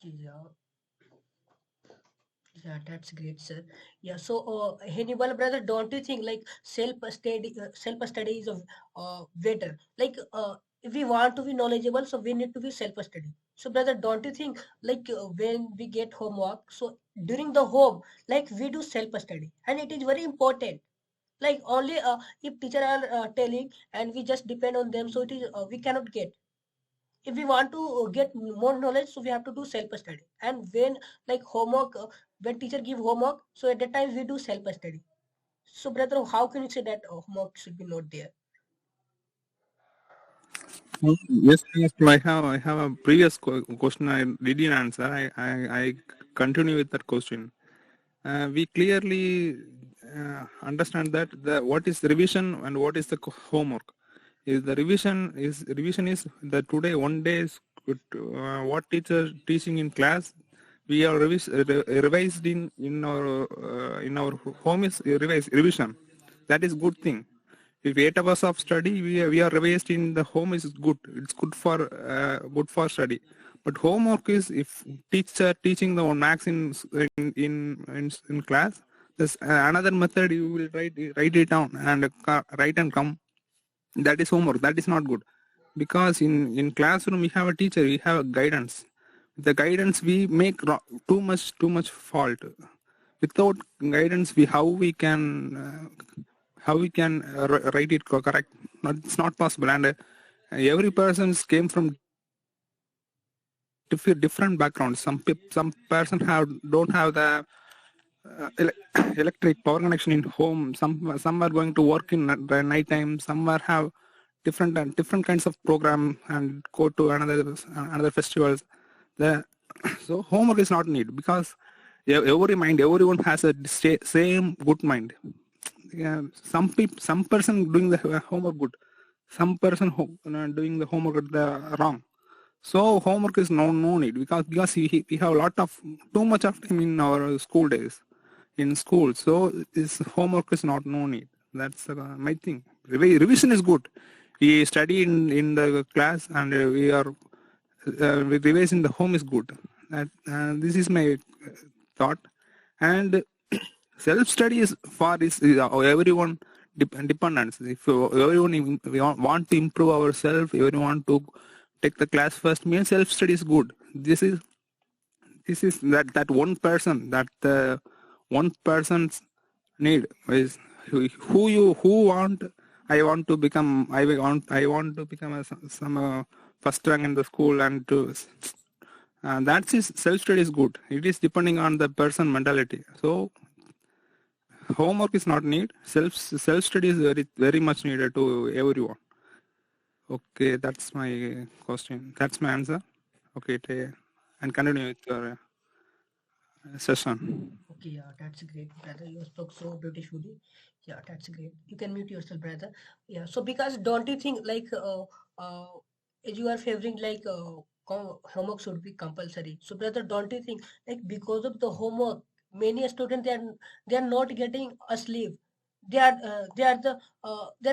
S1: Yeah, yeah, that's great, sir. Yeah, so Hannibal brother, don't you think like self study is better? Like if we want to be knowledgeable, so we need to be self study. So brother, don't you think like when we get homework, so during the home, like we do self study, and it is very important. Like only if teacher are telling and we just depend on them, so it is we cannot get. If we want to get more knowledge, so we have to do self study. And when like homework, when teacher give homework, so at that time we do self study. So brother, how can you say that homework should be not there?
S7: Yes, yes. I have a previous question I didn't answer. I continue with that question. We clearly understand that what is revision and what is the homework. Is the revision is the today one day is what teacher teaching in class. We are revised in our home is revision. That is good thing. If 8 hours of study we are revised in the home is good. It's good for study. But homework is if teacher teaching the max in class. There's another method you will write it down and write and come. That is homework. That is not good, because in classroom we have a teacher, we have a guidance. The guidance we make too much fault. Without guidance, how we can write it correct. It's not possible. And every person came from different backgrounds. Some person don't have the electric power connection in home. Some are going to work in the night time. Some are have different kinds of program and go to another festivals. So homework is not needed, because everyone has a same good mind. Yeah, some person doing the homework good, some person doing the homework wrong. So homework is no need, because we have a lot of too much of time in our school days in school. So this homework is not no need. That's my thing. Revision is good. We study in the class and we revise in the home is good. This is my thought. And self-study is everyone dependence. If everyone we want to improve ourselves, everyone want to take the class first, means self-study is good. This is that one person, that one person's need is who want. I want to become some first rank in the school, and that's his self-study is good. It is depending on the person mentality. So homework is not need. Self-study is very much needed to everyone. Okay, that's my question. That's my answer. Okay, and continue with your session.
S1: Okay, yeah, that's great, brother. You spoke so beautifully. Yeah, that's great. You can mute yourself, brother. Yeah, so because don't you think like as you are favoring like homework should be compulsory. So brother, don't you think like because of the homework, many students they are not getting a sleep. They're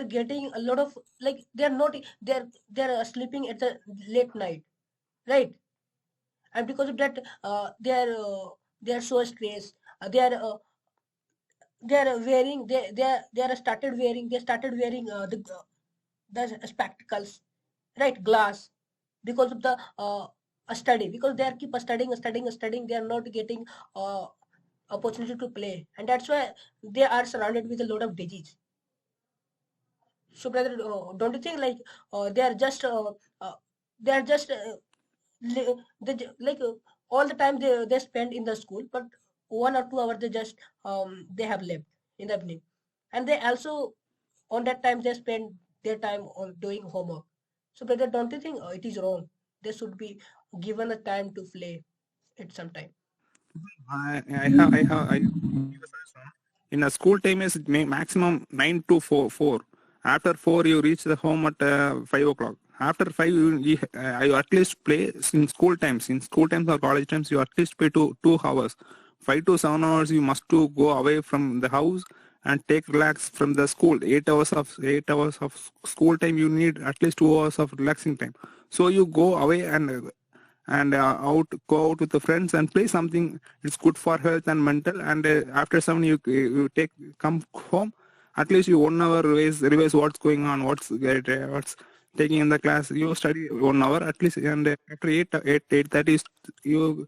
S1: getting a lot of like they're sleeping at the late night, right? And because of that they are so stressed. They are wearing they started wearing the spectacles, right, glass, because of the study, because they are keep studying. They are not getting opportunity to play, and that's why they are surrounded with a lot of disease. So brother, don't you think like they are just li- like all the time they spend in the school, but 1 or 2 hours they just they have left in the evening, and they also on that time they spend their time on doing homework. So brother, don't you think it is wrong? They should be given a time to play at some time.
S7: I in a school time is maximum 9 to 4. After 4, you reach the home at 5 o'clock. After 5, you at least play in school times. In school times or college times, you at least play 2 hours. 5 to 7 hours, you must to go away from the house and take relax from the school. 8 hours of school time, you need at least 2 hours of relaxing time. So you go away and go out with the friends and play something. It's good for health and mental. And after 7, you come home. At least you 1 hour revise what's going on, what's taking in the class. You study 1 hour at least, and after 8:30 you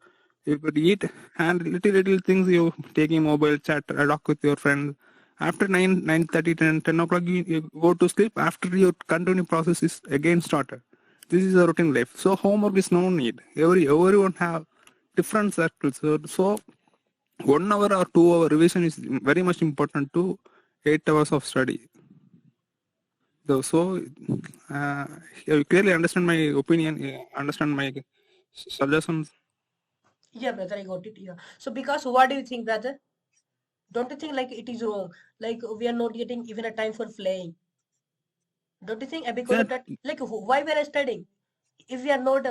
S7: could eat, and little things you taking mobile chat, talk with your friends. After 9:30, 10 o'clock you go to sleep. After your continuing process is again started. This is a routine life. So homework is no need. Everyone have different circles. So 1 hour or 2 hour revision is very much important to 8 hours of study. So you clearly understand my opinion, understand my suggestions.
S1: Yeah, brother, I got it. Yeah. So because what do you think, brother? Don't you think like it is wrong? Like we are not getting even a time for playing. Don't you think? Because
S7: Yeah,
S1: of that, like why we are studying if we are not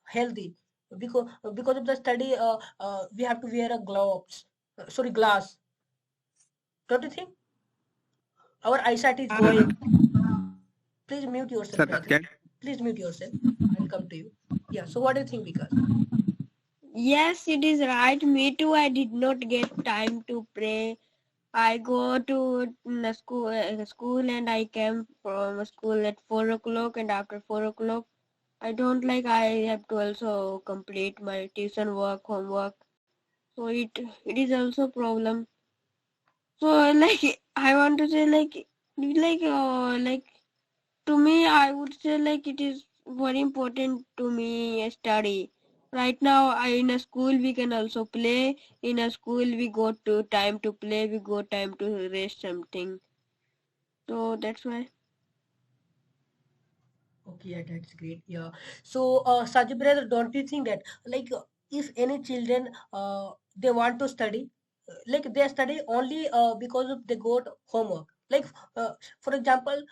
S1: healthy? Because of the study, we have to wear a gloves. Sorry, glass. Don't you think? Our eyesight is going. Please mute yourself,
S7: sir,
S1: brother. Please mute yourself. I'll come to you. Yeah. So what do you think, because?
S4: Yes, it is right. Me too. I did not get time to pray. I go to school and I came from school at 4 o'clock, and after 4 o'clock, I don't like. I have to also complete my tuition work, homework. So it is also problem. So like I want to say like to me, I would say like it is very important to me study. Right now, in a school we can also play. In a school we go to time to play. We go time to rest something. So that's why.
S1: Okay, yeah, that's great. Yeah. So, Sajid brother, don't you think that like if any children they want to study, like they study only because of they got homework. Like for example,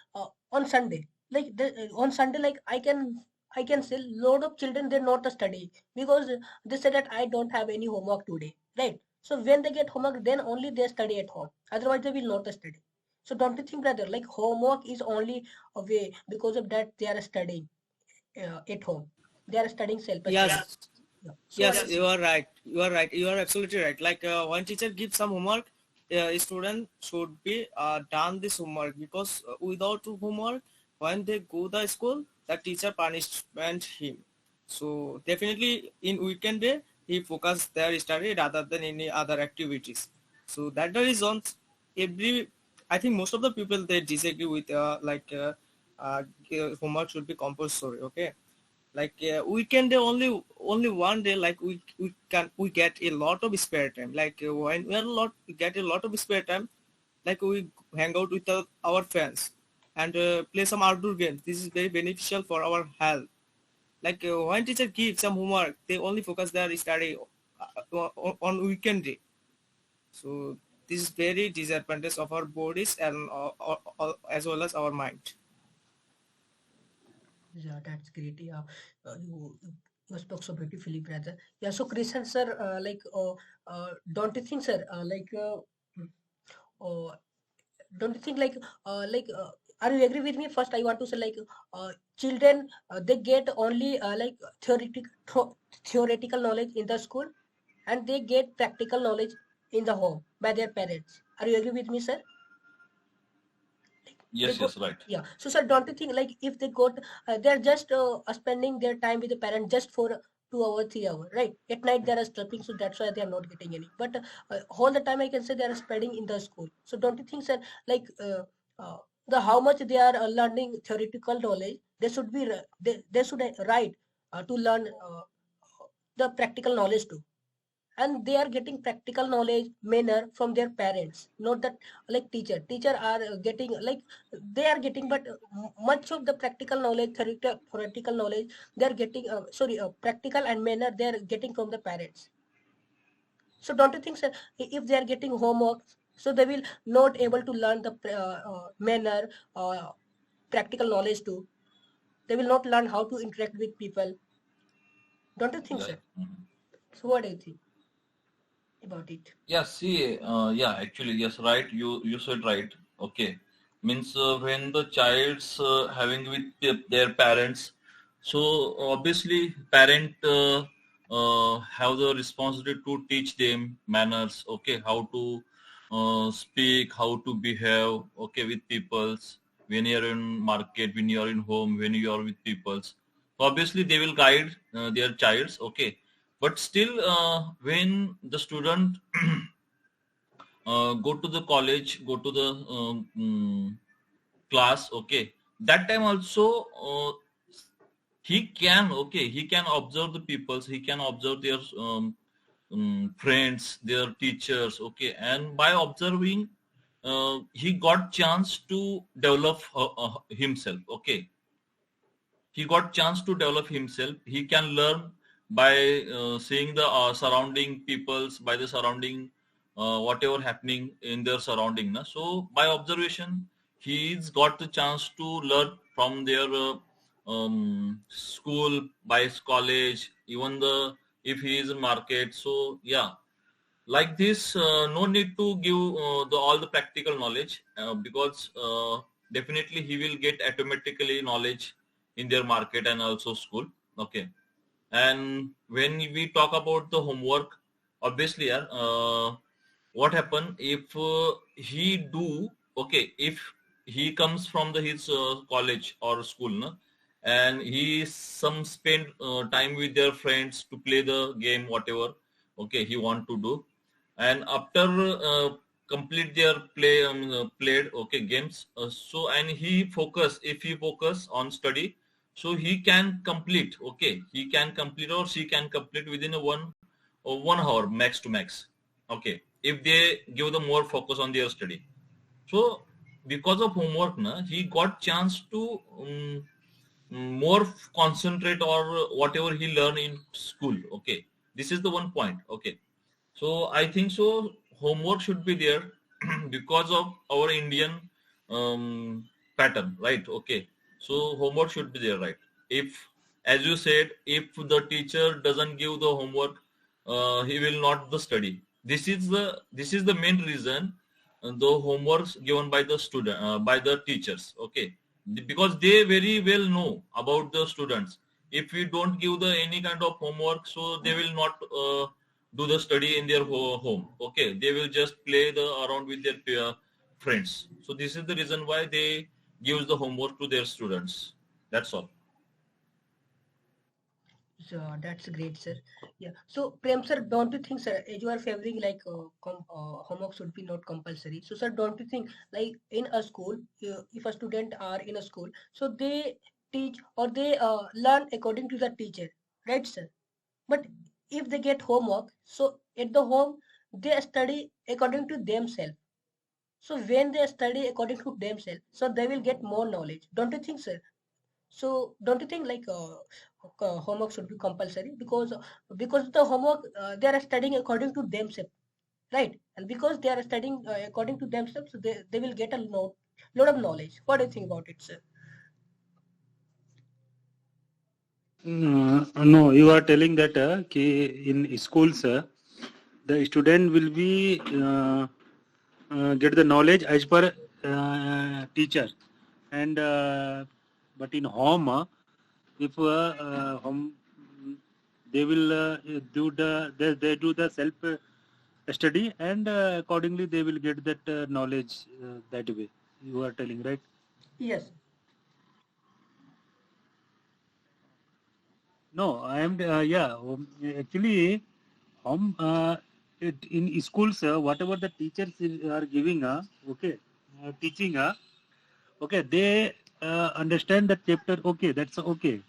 S1: on Sunday, like on Sunday, like I can say lot of children they're not studying because they say that I don't have any homework today, right? So when they get homework, then only they study at home. Otherwise, they will not study. So don't you think, brother, like homework is only a way because of that they are studying at home. They are studying self-study.
S6: Yes,
S1: Yeah. So what do
S6: yes,
S1: you
S6: you
S1: think?
S6: are right. You are right. You are absolutely right. Like when teacher gives some homework, a student should be done this homework, because without homework, when they go the school, the teacher punishment him. So definitely in weekend day, he focus their study rather than any other activities. So that the reasons every, I think most of the people they disagree with uh, homework should be compulsory. Okay, like weekend day only one day, like we get a lot of spare time, like when we get a lot of spare time, like we hang out with our friends and play some outdoor games. This is very beneficial for our health. Like when teacher gives some homework, they only focus their study on weekend day. So this is very disadvantage of our bodies and as well as our mind.
S1: Yeah, that's great. Yeah, you spoke so beautifully, brother. Yeah. So Krishan sir, don't you think, sir, mm, uh, don't you think are you agree with me? First, I want to say children they get only theoretical knowledge in the school, and they get practical knowledge in the home by their parents. Are you agree with me, sir? They
S2: Yes,
S1: go.
S2: yes, right.
S1: Yeah. So sir, don't you think like if they got they're just spending their time with the parent just for 2 hours, 3 hours, right? At night they are sleeping, so that's why they are not getting any. But all the time I can say they are spending in the school. So don't you think, sir, like uh, the how much they are learning theoretical knowledge, they should be they should write to learn the practical knowledge too, and they are getting practical knowledge manner from their parents, not that like teacher are getting like they are getting, but much of the practical knowledge, theoretical knowledge they are getting, practical and manner they are getting from the parents. So don't you think, sir, if they are getting homework, so they will not able to learn the manner, practical knowledge too. They will not learn how to interact with people. Don't you think,
S2: Yeah.
S1: sir? So what do you think about it?
S2: Yeah, see, actually, yes, right. You said right. Okay, means when the child's having with their parents, so obviously parent have the responsibility to teach them manners. Okay, how to speak, how to behave. Okay, with peoples when you are in market, when you are in home, when you are with peoples. So obviously they will guide their childs. Okay, but still when the student go to the college, go to the class, okay, that time also he can observe the peoples, he can observe their friends, their teachers, okay, and by observing he got chance to develop himself. Okay, he got chance to develop himself. He can learn by seeing the surrounding peoples, by the surrounding whatever happening in their surrounding, na? So by observation he's got the chance to learn from their school, by his college, even the if he is in market. So yeah, like this no need to give all the practical knowledge because definitely he will get automatically knowledge in their market and also school. Okay, and when we talk about the homework, obviously yeah, what happen if he do, okay, if he comes from his college or school, na, and he some spend time with their friends to play the game whatever, okay, he want to do, and after complete their played, okay, games, so and if he focus on study, so he can complete, okay, he can complete or she can complete within a 1 hour max to max. Okay, if they give the more focus on their study. So because of homework, na, he got chance to more concentrate or whatever he learn in school. Okay, this is the one point. Okay, so I think so homework should be there because of our Indian pattern, right? Okay, so homework should be there, right? If, as you said, if the teacher doesn't give the homework, he will not the study. This is the main reason the homeworks given by the student, by the teachers. Okay, because they very well know about the students. If we don't give the any kind of homework, so they will not do the study in their home. Okay, they will just play the around with their friends. So this is the reason why they gives the homework to their students. That's all.
S1: So that's great, sir. Yeah. So, Prem, sir, don't you think, sir, as you are favoring like homework should be not compulsory? So, sir, don't you think like in a school, if a student are in a school, so they teach or they learn according to the teacher, right, sir? But if they get homework, so at the home they study according to themselves. So when they study according to themselves, so they will get more knowledge. Don't you think, sir? So don't you think like homework should be compulsory because the homework they are studying according to themselves, right? And because they are studying according to themselves, so they will get a lot of knowledge. What do you think about it, sir?
S5: No, you are telling that in schools the student will be get the knowledge as per teacher, and but in home, if home they will they do the self study, and accordingly they will get that knowledge that way. You are telling, right?
S1: Yes.
S5: No, I am actually home in schools whatever the teachers are giving okay, teaching okay, they understand that chapter, okay, that's okay,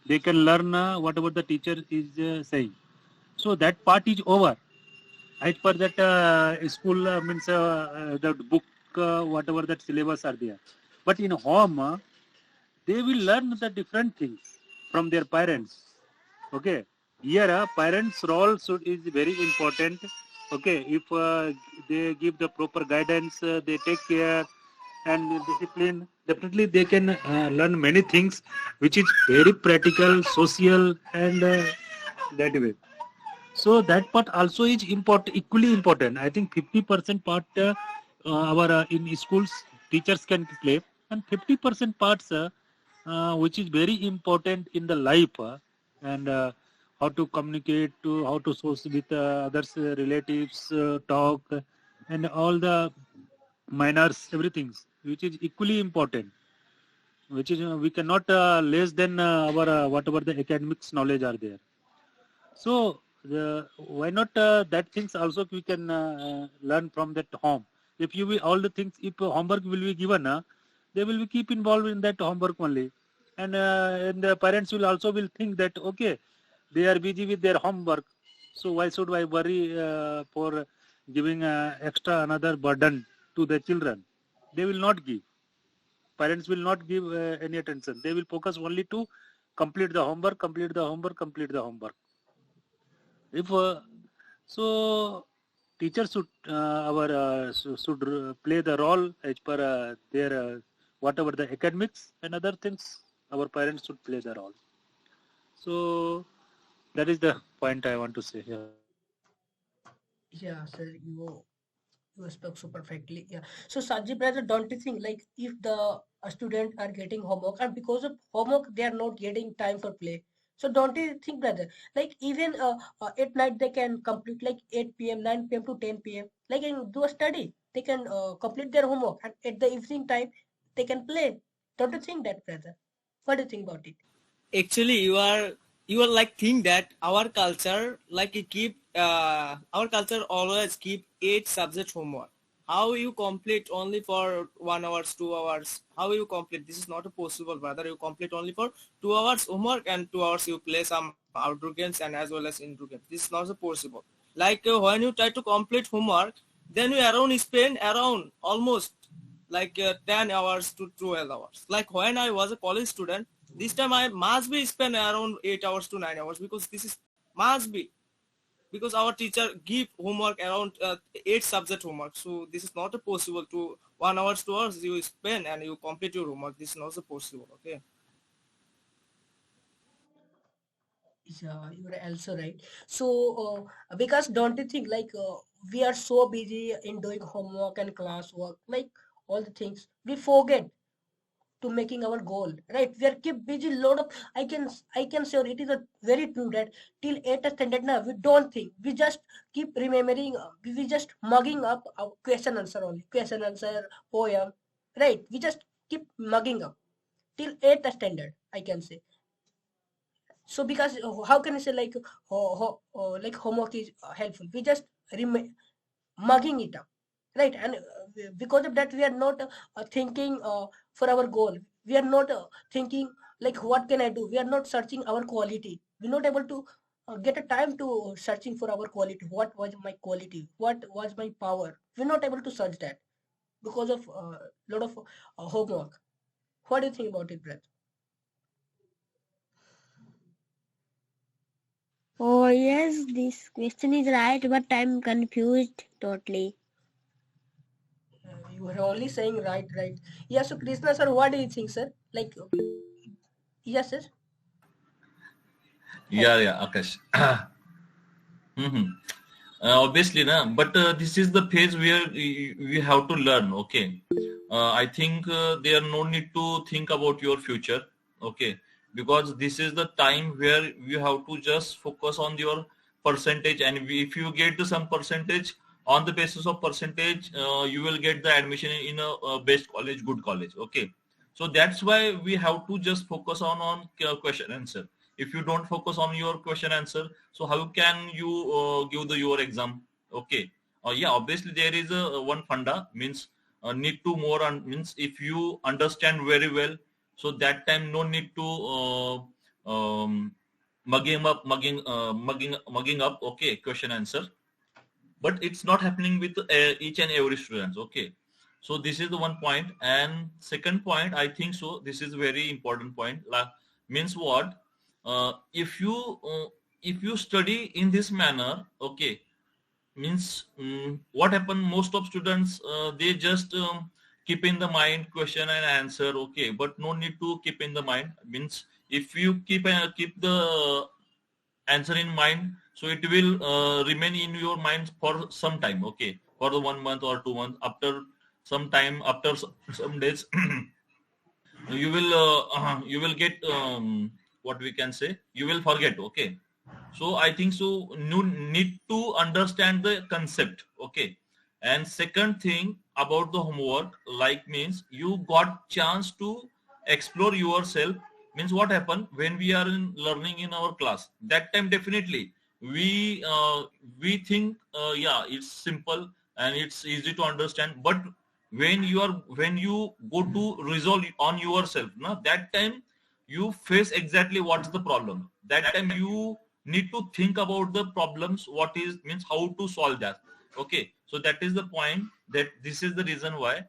S5: they can learn whatever the teacher is saying. So that part is over. As per that school means the book, whatever that syllabus are there. But in home, they will learn the different things from their parents. Okay. Here, parents' role is very important. Okay. If they give the proper guidance, they take care and discipline, definitely they can learn many things, which is very practical, social, and that way. So that part also is important, equally important. I think 50% part our in schools teachers can play, and 50% parts which is very important in the life and how to communicate, to how to source with others, relatives, talk, and all the minors, everything, which is equally important. Which is we cannot less than our whatever the academics knowledge are there. So why not that things also we can learn from that home. If you will all the things, if homework will be given, they will be keep involved in that homework only, and the parents will also will think that okay, they are busy with their homework, so why should I worry for giving extra another burden to the children? They will not give. Parents will not give any attention. They will focus only to complete the homework, complete the homework, complete the homework. If so, teachers should should play the role as per their whatever the academics and other things. Our parents should play the role. So that is the point I want to say here.
S1: Yeah, sir, you spoke so perfectly. Yeah. So Sajib brother, don't you think like if the student are getting homework and because of homework they are not getting time for play. So don't you think brother, like even at night they can complete like 8 p.m., 9 p.m. to 10 p.m. Like and do a study. They can complete their homework and at the evening time they can play. Don't you think that brother? What do you think about it?
S6: Actually, you are like think that our culture like it keep our culture always keep 8 subject homework. How you complete only for 1 hours, 2 hours? How you complete? This is not a possible, brother. You complete only for 2 hours homework and 2 hours you play some outdoor games and as well as indoor games. This is not so possible. Like when you try to complete homework, then you around spend around almost like 10 hours to 12 hours. Like when I was a college student, this time I must be spend around 8 hours to 9 hours because this is must be because our teacher give homework around 8 subject homework. So this is not possible to 1 hours, 2 hours you spend and you complete your homework. This is not possible. Okay.
S1: Yeah, you're also right. So, because don't you think like we are so busy in doing homework and classwork, like all the things, we forget to making our goal, right? We are keep busy load of. I can say it is a very true that till 8th standard now we don't think. We just keep remembering. We just mugging up our question answer only, question answer poem, right? We just keep mugging up till 8th standard. I can say so because how can I say like like homework is helpful, we just mugging it up, right? And because of that we are not thinking for our goal. We are not thinking like what can I do. We are not searching our quality. We're not able to get a time to searching for our quality. What was my quality, what was my power? We're not able to search that because of lot of homework. What do you think about it, Brett?
S4: Oh yes, this question is right, but I'm confused totally.
S1: You are only saying right, right. Yeah, so Krishna sir, what do you think, sir? Like, yes, sir.
S2: Yeah, yeah, Akash. hmm Obviously, na, but this is the phase where we have to learn. Okay, I think there no need to think about your future. Okay, because this is the time where you have to just focus on your percentage, and if you get to some percentage, on the basis of percentage, you will get the admission in a best college, good college. Okay, so that's why we have to just focus on question answer. If you don't focus on your question answer, so how can you give your exam? Okay, yeah, obviously there is a one funda means need to more means if you understand very well, so that time no need to mugging up, okay, question answer. But it's not happening with each and every student, okay. So this is the one point. And second point, I think so, this is very important point, means what, if you study in this manner, okay, means what happened, most of students they just keep in the mind question and answer, okay, but no need to keep in the mind. Means if you keep the answer in mind, so it will remain in your mind for some time, okay, for the 1 month or 2 months. After some time, after some days, you will get what we can say, you will forget, okay. So I think so you need to understand the concept, okay. And second thing about the homework, like means you got chance to explore yourself. Means what happened when we are in learning in our class, that time definitely we think yeah, it's simple and it's easy to understand. But when you go to resolve on yourself, no, that time you face exactly what's the problem. That time you need to think about the problems, what is means how to solve that, okay. So that is the point, that this is the reason why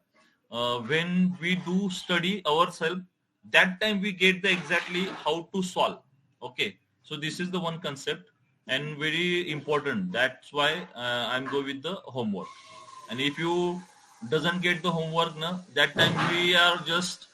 S2: when we do study ourselves, that time we get the exactly how to solve, okay. So this is the one concept and very important. That's why I'm go with the homework. And if you doesn't get the homework, na, that time we are just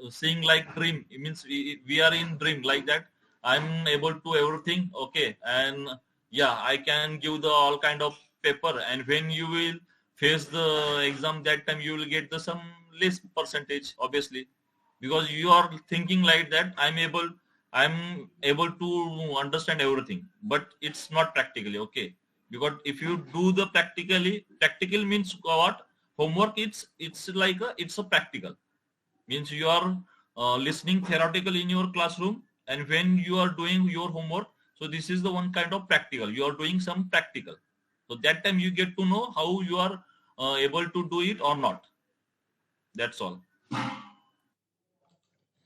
S2: seeing like dream. It means we are in dream like that. I'm able to everything, okay, and yeah, I can give the all kind of paper. And when you will face the exam, that time you will get the some less percentage, obviously, because you are thinking like that. I'm able to understand everything, but it's not practically, okay. Because if you do the practical means what, homework, it's like it's a practical, means you are listening theoretical in your classroom, and when you are doing your homework, so this is the one kind of practical, you are doing some practical. So that time you get to know how you are able to do it or not. That's all.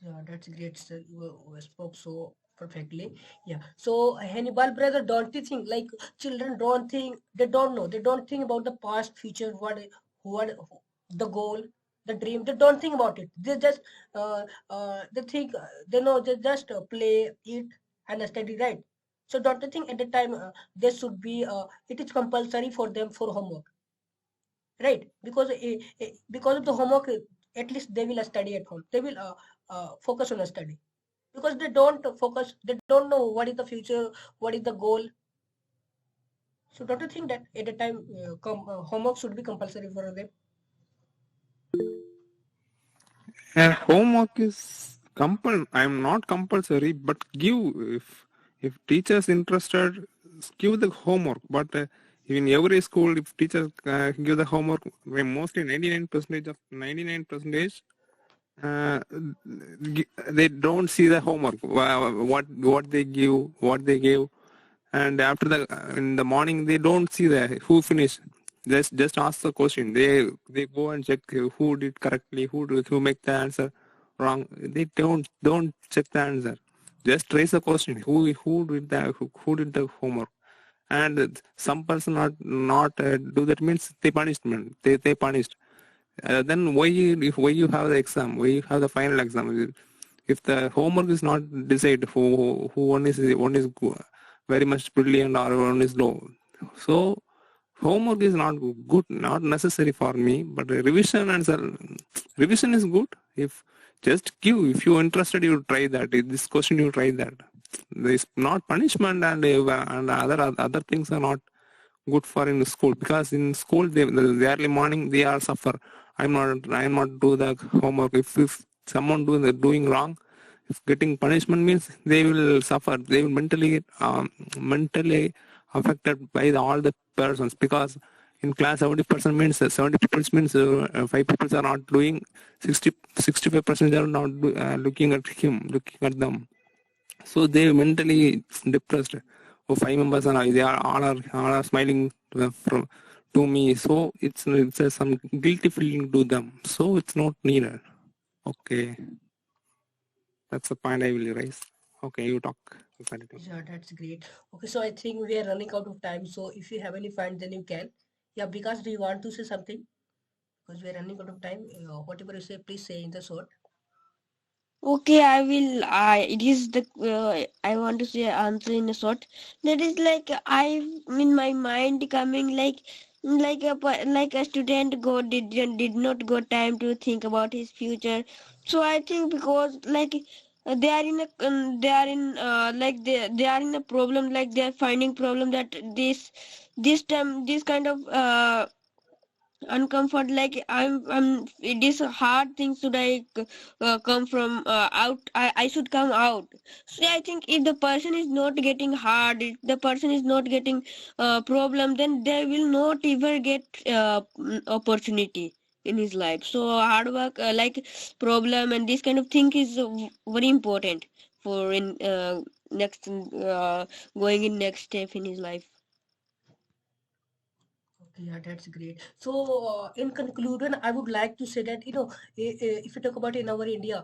S1: Yeah, that's great, sir. You spoke so perfectly. Yeah. So, Hannibal, brother, don't you think like children don't think, they don't know, they don't think about the past, future, what the goal, the dream. They don't think about it. They just they think they know, they just play, eat, and study, right? So, don't you think at the time there should be it is compulsory for them for homework, right? Because because of the homework, at least they will study at home. They will focus on a study, because they don't focus, they don't know what is the future, what is the goal. So don't you think that at the time homework should be compulsory for them?
S7: Homework is I'm not compulsory, but give, if teachers interested, give the homework. But in every school, if teachers give the homework, mostly 99% they don't see the homework. What they give, and after the in the morning they don't see the who finished. Just ask the question. They go and check who did correctly, who make the answer wrong. They don't check the answer. Just raise the question. Who did the homework? And some person not do that, means they punishment. They punished. Then why you have the exam? Why you have the final exam? If the homework is not decided, who one is very much brilliant or one is low. So homework is not good, not necessary for me. But revision revision is good. If just give, if you're interested, you try that. If this question, you try that. There is not punishment, and other things are not good for in school, because in school the early morning they are suffer. I'm not do the homework. If someone doing wrong, if getting punishment, means they will suffer. They will mentally affected by all the persons, because in class 70% means 70 people means 5 people are not doing, 65% are not looking at them. So they mentally depressed. Oh, 5 members they are all are smiling to me. So it's some guilty feeling to them. So it's not needed. Okay. That's the point I will raise. Okay, you talk.
S1: Yeah, that's great. Okay, so I think we are running out of time. So if you have any point, then you can. Yeah, because do you want to say something? Because we are running out of time. Whatever you say, please say in the short.
S4: Okay, I will. It is the I want to say answer in a short. That is like I in my mind coming like a student did not go time to think about his future. So I think because like they are in a they are in like they are in a problem, like they are finding problem that this time this kind of uncomfort, like I'm it is a hard thing. Should I come from out, I should come out. So I think if the person is not getting hard, if the person is not getting problem, then they will not ever get opportunity in his life. So hard work, like problem and this kind of thing is very important for in next going in next step in his life.
S1: Okay, yeah, that's great. So, in conclusion, I would like to say that if you talk about in our India,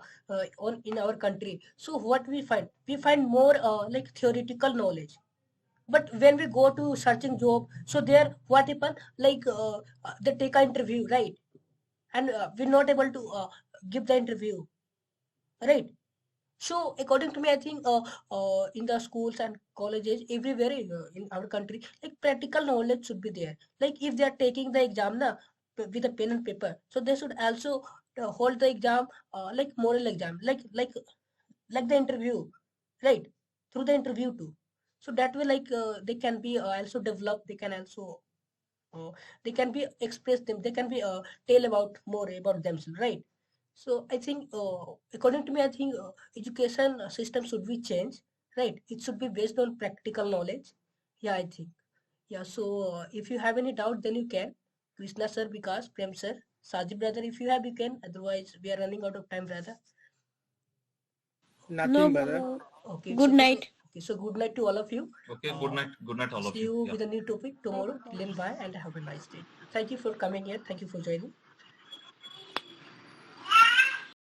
S1: on in our country, so what we find more like theoretical knowledge. But when we go to searching job, so there what happen? Like they take an interview, right? And we're not able to give the interview, right? So according to me, I think in the schools and colleges everywhere in our country, like practical knowledge should be there. Like if they are taking the exam na, with a pen and paper, so they should also hold the exam like moral exam, like the interview, right? Through the interview too. So that way, like they can be also developed. Uh, they can be express them. They can be tell about more about themselves, right? So I think, according to me, I think education system should be changed, right? It should be based on practical knowledge. Yeah, I think. Yeah. So if you have any doubt, then you can. Krishna sir, Vikas, Prem sir, Sajib brother, if you have, you can. Otherwise, we are running out of time, brother.
S4: No,
S6: Nothing, brother.
S1: Okay, it's
S4: good
S1: okay.
S4: night.
S1: Okay, so good night to all of you.
S2: Okay, good night. Good night, all of
S1: See
S2: you.
S1: you
S2: Yeah.
S1: with a new topic tomorrow. Till then, bye and have a nice day. Thank you for coming here. Thank you for joining.